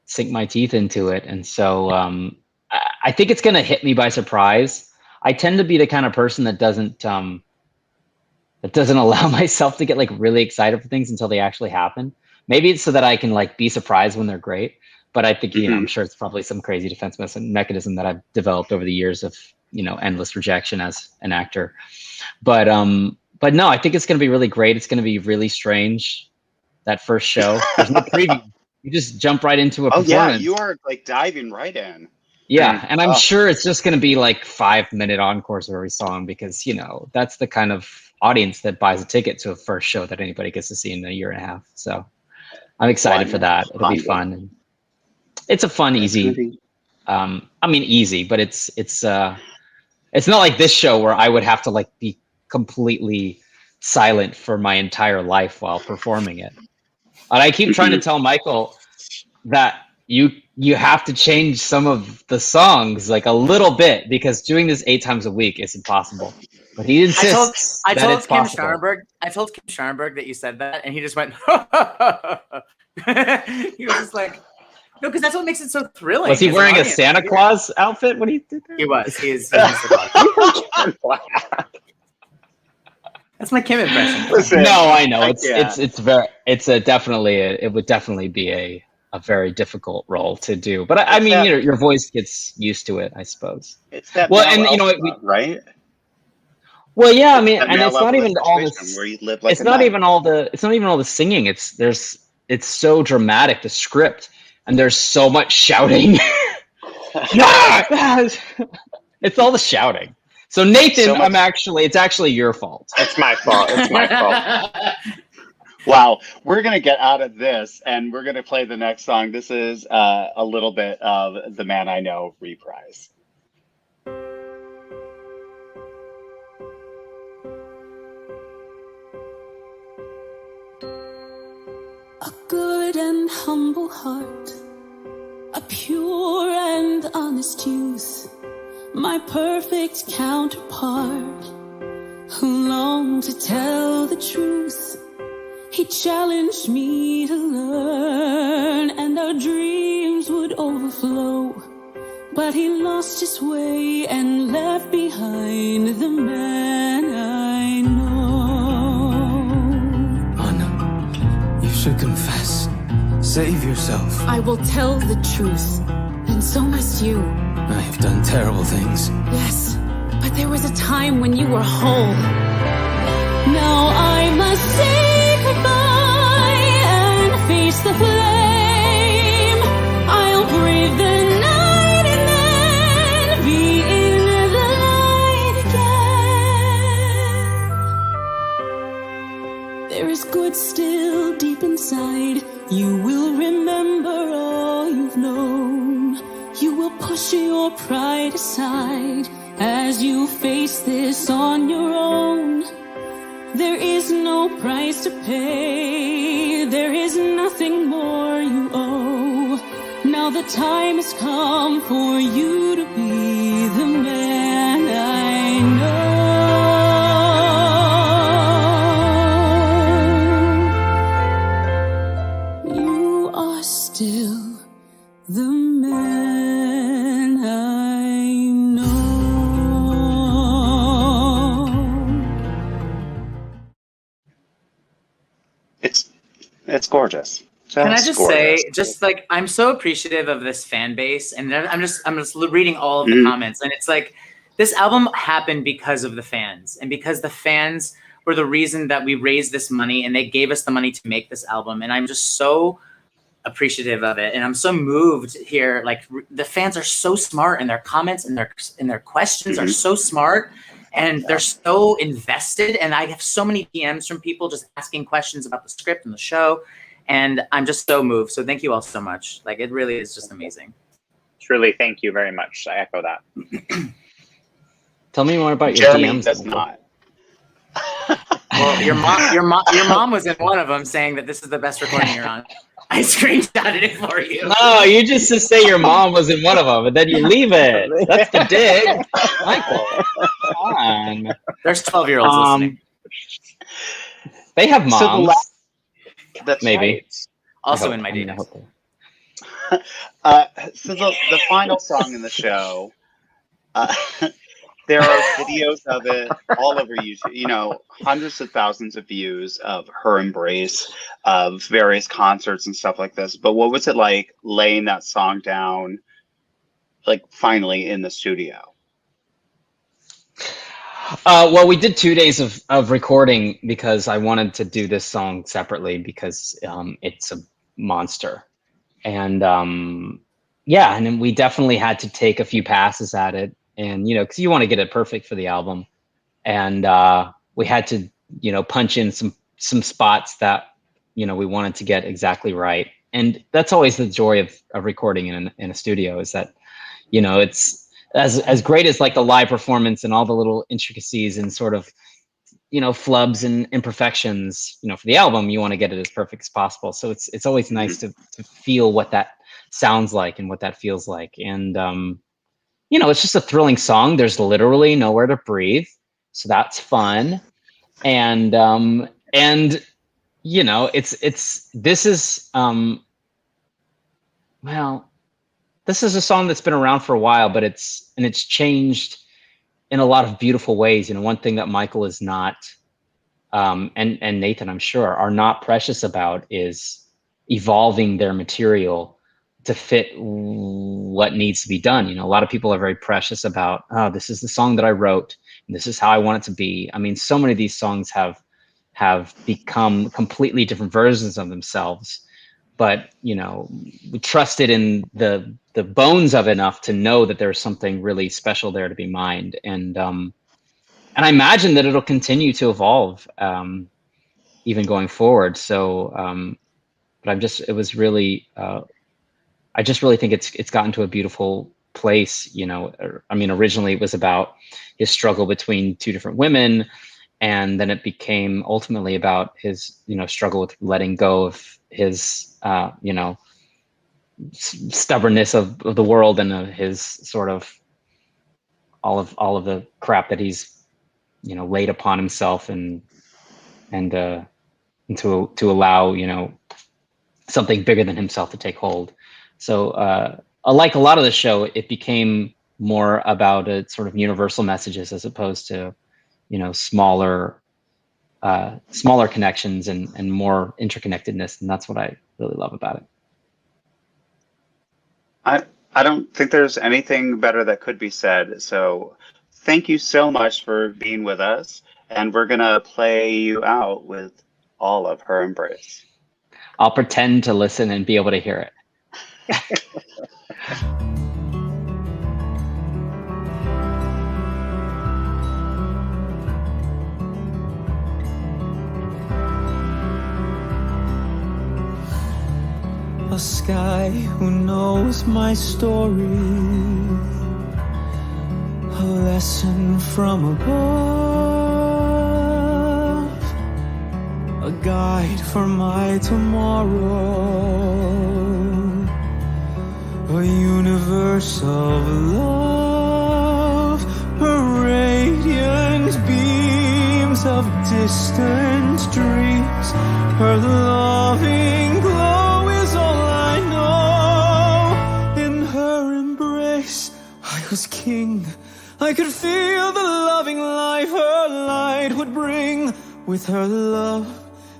sink my teeth into it. And so I think it's going to hit me by surprise. I tend to be the kind of person that doesn't allow myself to get like really excited for things until they actually happen. Maybe it's so that I can like be surprised when they're great. But I think, I'm sure it's probably some crazy defense mechanism that I've developed over the years of, endless rejection as an actor. But no, I think it's going to be really great. It's going to be really strange. That first show, there's no preview. You just jump right into a performance. Yeah, you are like diving right in. Yeah, and I'm sure it's just going to be like 5-minute encores of every song because, that's the kind of audience that buys a ticket to a first show that anybody gets to see in a year and a half. So I'm excited for that. It'll be fun. It's a fun, easy. Easy, but it's not like this show where I would have to like be completely silent for my entire life while performing it. And I keep trying to tell Michael that you have to change some of the songs like a little bit because doing this 8 times a week is impossible. But he insists I that told it's Kim possible. Sternberg that you said that, and he just went. He was just like, no, because that's what makes it so thrilling. Was he wearing a Santa Claus outfit when he did that? He was. He's Santa Claus. That's my Kim impression. Listen, no, I know it would definitely be a very difficult role to do. But I mean, your voice gets used to it, I suppose. It's that right? Well, yeah, I mean, and it's not even all this. Where you live like it's not even all the singing. It's so dramatic, the script, and there's so much shouting. It's all the shouting. So Nathan, it's actually your fault. It's my fault. Wow, we're gonna get out of this, and we're gonna play the next song. This is a little bit of The Man I Know reprise. A good and humble heart, a pure and honest youth, my perfect counterpart, who longed to tell the truth. He challenged me to learn, and our dreams would overflow. But he lost his way and left behind the man I know. Anna, you should confess. Save yourself. I will tell the truth, and so must you. I have done terrible things. Yes, but there was a time when you were whole. Now I must say goodbye and face the flame. I'll brave the night and then be in the light again. There is good still deep inside. You will remember all you've known. You will push your pride aside as you face this on your own. There is no price to pay. There is nothing more you owe. Now the time has come for you to be the man I know. You are still the man I know. It's gorgeous. Can I just say, I'm so appreciative of this fan base, and I'm just reading all of the comments, and it's like this album happened because of the fans, and because the fans were the reason that we raised this money, and they gave us the money to make this album, and I'm just so appreciative of it, and I'm so moved here. Like the fans are so smart, and their comments and their questions are so smart. And they're so invested, and I have so many DMs from people just asking questions about the script and the show, and I'm just so moved. So thank you all so much. Like it really is just amazing. Truly, thank you very much. I echo that. Tell me more about your Jeremy DMs. does not. Well, your mom was in one of them saying that this is the best recording you're on. I screenshotted it for you. No, you just say your mom was in one of them, and then you leave it. That's the dig, Michael. Come on. There's 12-year-olds listening. They have moms. That's maybe. Right. Also in my DMs. So the final song in the show, there are videos of it all over YouTube, you know, hundreds of thousands of views of her embrace of various concerts and stuff like this. But what was it like laying that song down, like finally in the studio? Well, we did 2 days of recording because I wanted to do this song separately because it's a monster. And yeah, and then we definitely had to take a few passes at it. And, you know, because you want to get it perfect for the album. And we had to, you know, punch in some spots that, you know, we wanted to get exactly right. And that's always the joy of recording in a studio, is that, you know, it's as great as like the live performance and all the little intricacies and sort of, you know, flubs and imperfections, you know, for the album, you want to get it as perfect as possible. So it's always nice to feel what that sounds like and what that feels like. And, you know, it's just a thrilling song. There's literally nowhere to breathe. So that's fun. And you know, this is a song that's been around for a while, but it's changed in a lot of beautiful ways. You know, one thing that Michael is not, and Nathan, I'm sure, are not precious about is evolving their material to fit what needs to be done. You know, a lot of people are very precious about, oh, this is the song that I wrote, and this is how I want it to be. I mean, so many of these songs have become completely different versions of themselves, but, you know, we trusted in the bones of it enough to know that there's something really special there to be mined. And I imagine that it'll continue to evolve, even going forward. So, but I just really think it's gotten to a beautiful place. You know, I mean, originally it was about his struggle between two different women, and then it became ultimately about his, you know, struggle with letting go of his, you know, stubbornness of the world and his sort of all of the crap that he's, you know, laid upon himself and to allow, you know, something bigger than himself to take hold. So like a lot of the show, it became more about a sort of universal messages as opposed to, you know, smaller connections and more interconnectedness. And that's what I really love about it. I don't think there's anything better that could be said. So thank you so much for being with us. And we're going to play you out with all of Her Embrace. I'll pretend to listen and be able to hear it. A sky who knows my story, a lesson from above, a guide for my tomorrow, a universe of love, her radiant beams of distant dreams, her loving glow is all I know. In her embrace I was king. I could feel the loving life her light would bring. With her love,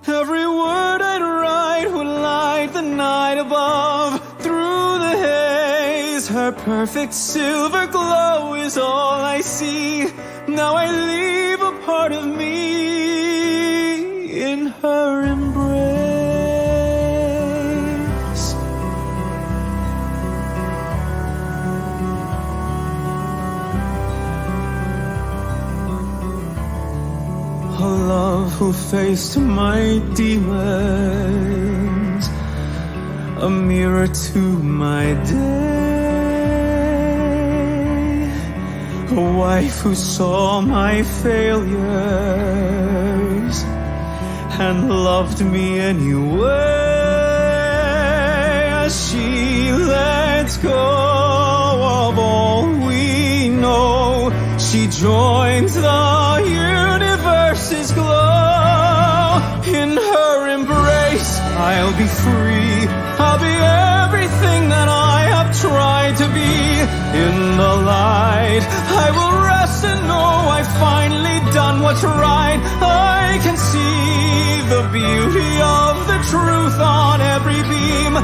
every word I'd write would light the night above. Through the haze, her perfect silver glow is all I see. Now I leave a part of me in her embrace. A love who faced my demons, a mirror to my days, a wife who saw my failures and loved me anyway. As she lets go of all we know, she joins the universe's glow. In her embrace, I'll be free. I'll be everything that I have tried to be. In the light, I will rest and know I've finally done what's right. I can see the beauty of the truth on every beam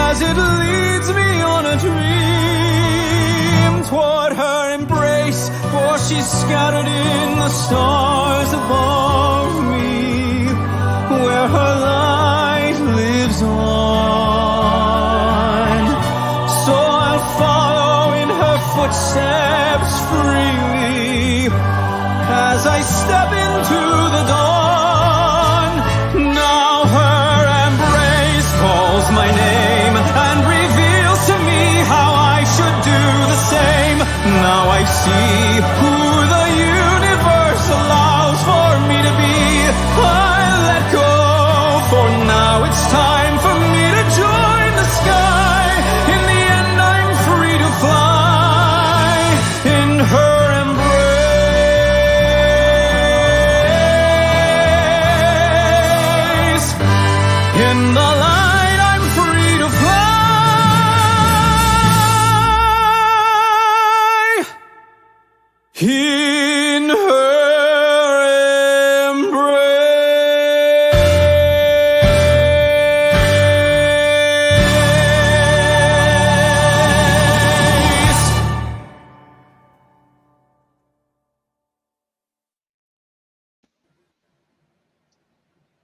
as it leads me on a dream toward her embrace, for she's scattered in the stars above me, where her light lives on. So I'll follow in her footsteps freely as I step into the dawn. Now her embrace calls my name and reveals to me how I should do the same. Now I see who the universe allows for me to be. I let go, for now it's time for me to join the sky. In the end I'm free to fly in her embrace. In the light I'm free to fly in her embrace.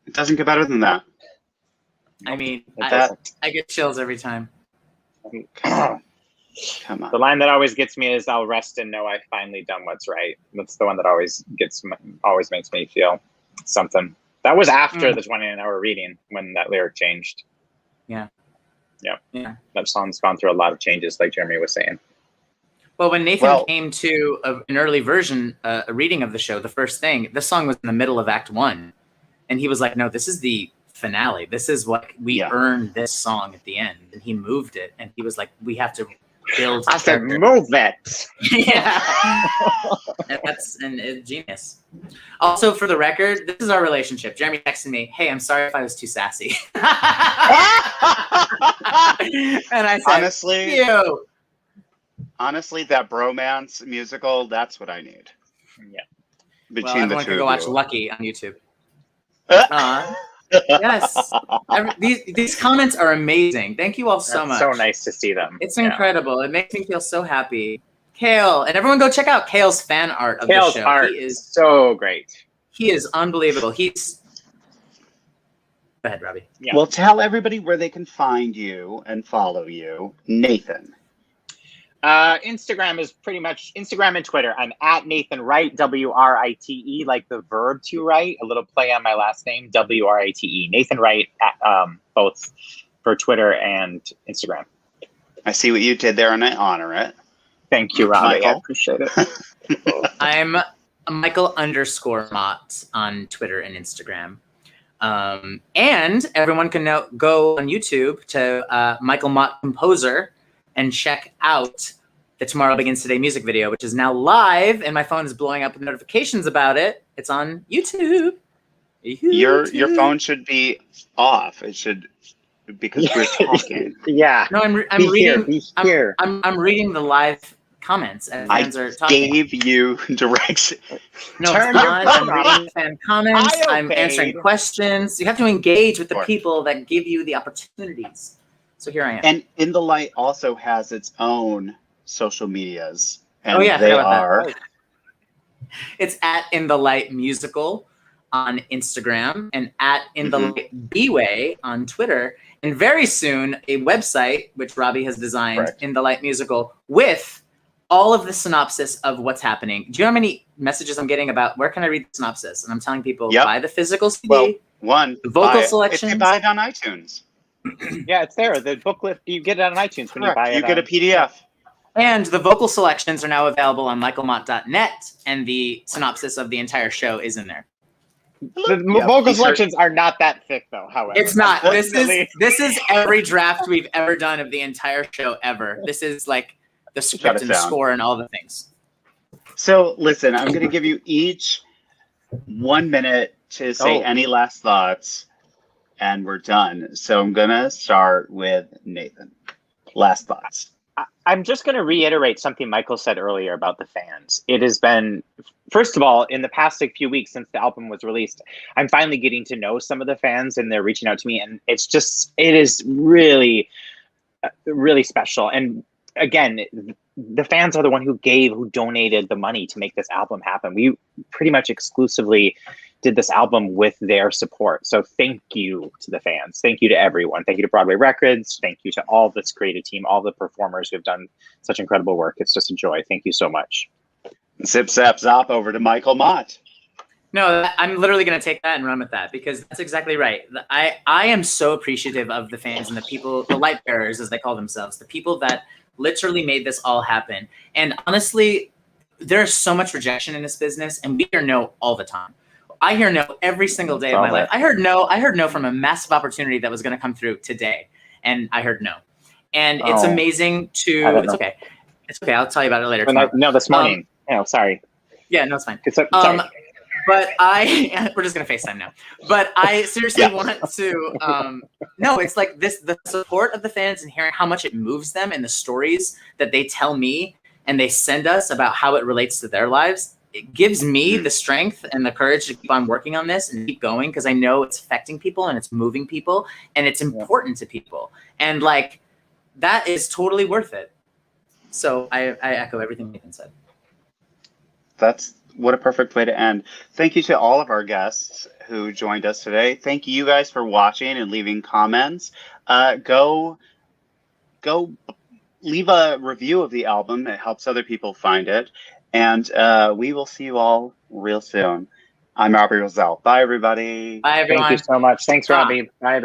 It doesn't get better than that. I mean, That- I get chills every time. Come on. The line that always gets me is "I'll rest and know I've finally done what's right." That's the one that always makes me feel something. That was after the 29-hour reading when that lyric changed. Yeah. Yeah. That song's gone through a lot of changes, like Jeremy was saying. Well, when Nathan came to an early version, a reading of the show, the first thing, this song was in the middle of Act 1. And he was like, no, this is the finale. This is what we earned this song at the end. And he moved it. And he was like, we have to build. I said, move it. Yeah. And that's genius. Also, for the record, this is our relationship. Jeremy texted me, hey, I'm sorry if I was too sassy. And I said, honestly, you. Honestly, that bromance musical, that's what I need. Yeah. Well, Between the everyone two can go of watch you. Lucky on YouTube. Yes. These comments are amazing. Thank you all so That's much. so nice to see them. It's Yeah. incredible. It makes me feel so happy. Kale, and everyone go check out Kale's fan art of Kale's the show. art He is so great. He is unbelievable. He's Go ahead, Robbie. Yeah. Well, tell everybody where they can find you and follow you. Nathan. Instagram is pretty much Instagram and Twitter. I'm at Nathan Wright, Write, like the verb to write, a little play on my last name, Write. Nathan Wright, at, both for Twitter and Instagram. I see what you did there, and I honor it. Thank you, Robbie. I Michael? appreciate it. I'm Michael_Mott on Twitter and Instagram. And everyone can now go on YouTube to Michael Mott Composer and check out the Tomorrow Begins Today music video, which is now live, and my phone is blowing up with notifications about it. It's on YouTube. Your phone should be off. It should, because we're talking. Yeah. No, I'm reading. I'm reading the live comments, and fans are talking. Gave you direction. No, Turn it's your not. phone I'm reading fan comments. I I'm answering obeyed. questions. You have to engage with the Sure. people that give you the opportunities. So here I am. And In the Light also has its own social medias. And Oh, yeah, I they forgot about are. that. It's at In the Light Musical on Instagram and at In the Light B-Way on Twitter. And very soon, a website, which Robbie has designed, Correct. In the Light Musical, with all of the synopsis of what's happening. Do you know how many messages I'm getting about where can I read the synopsis? And I'm telling people, Yep. buy the physical CD, Well, one, the vocal buy it. If selections. you buy it on iTunes. Yeah, it's there. The booklet, you get it on iTunes when you Correct. buy it. You get a on- PDF. And the vocal selections are now available on michaelmott.net, and the synopsis of the entire show is in there. The vocal selections are not that thick, though. However, it's not. This is every draft we've ever done of the entire show ever. This is like the script and the score and all the things. So listen, I'm going to give you each 1 minute to say any last thoughts, and we're done. So I'm going to start with Nathan. Last thoughts. I'm just going to reiterate something Michael said earlier about the fans. It has been, first of all, in the past few weeks since the album was released, I'm finally getting to know some of the fans, and they're reaching out to me, and it is really, really special. And again, the fans are the one who donated the money to make this album happen. We pretty much exclusively did this album with their support. So thank you to the fans. Thank you to everyone. Thank you to Broadway Records. Thank you to all this creative team, all the performers who have done such incredible work. It's just a joy. Thank you so much. Zip, zap, zop over to Michael Mott. No, I'm literally going to take that and run with that, because that's exactly right. I am so appreciative of the fans and the people, the light bearers, as they call themselves, the people that literally made this all happen. And honestly, there's so much rejection in this business, and we hear no all the time. I hear no every single day of my life. I heard no from a massive opportunity that was going to come through today, and I heard no. And it's amazing to. It's okay. It's okay. I'll tell you about it later. No, this morning. Sorry. Yeah, no, it's fine. Sorry. But we're just gonna FaceTime now. But I seriously want to. No, it's like this: the support of the fans and hearing how much it moves them, and the stories that they tell me and they send us about how it relates to their lives. It gives me the strength and the courage to keep on working on this and keep going, because I know it's affecting people and it's moving people and it's important to people. And like, that is totally worth it. So I echo everything Nathan said. That's what a perfect way to end. Thank you to all of our guests who joined us today. Thank you guys for watching and leaving comments. Go leave a review of the album. It helps other people find it. And we will see you all real soon. I'm Robbie Rozelle. Bye, everybody. Bye, everyone. Thank you so much. Thanks, Robbie. Bye, everybody.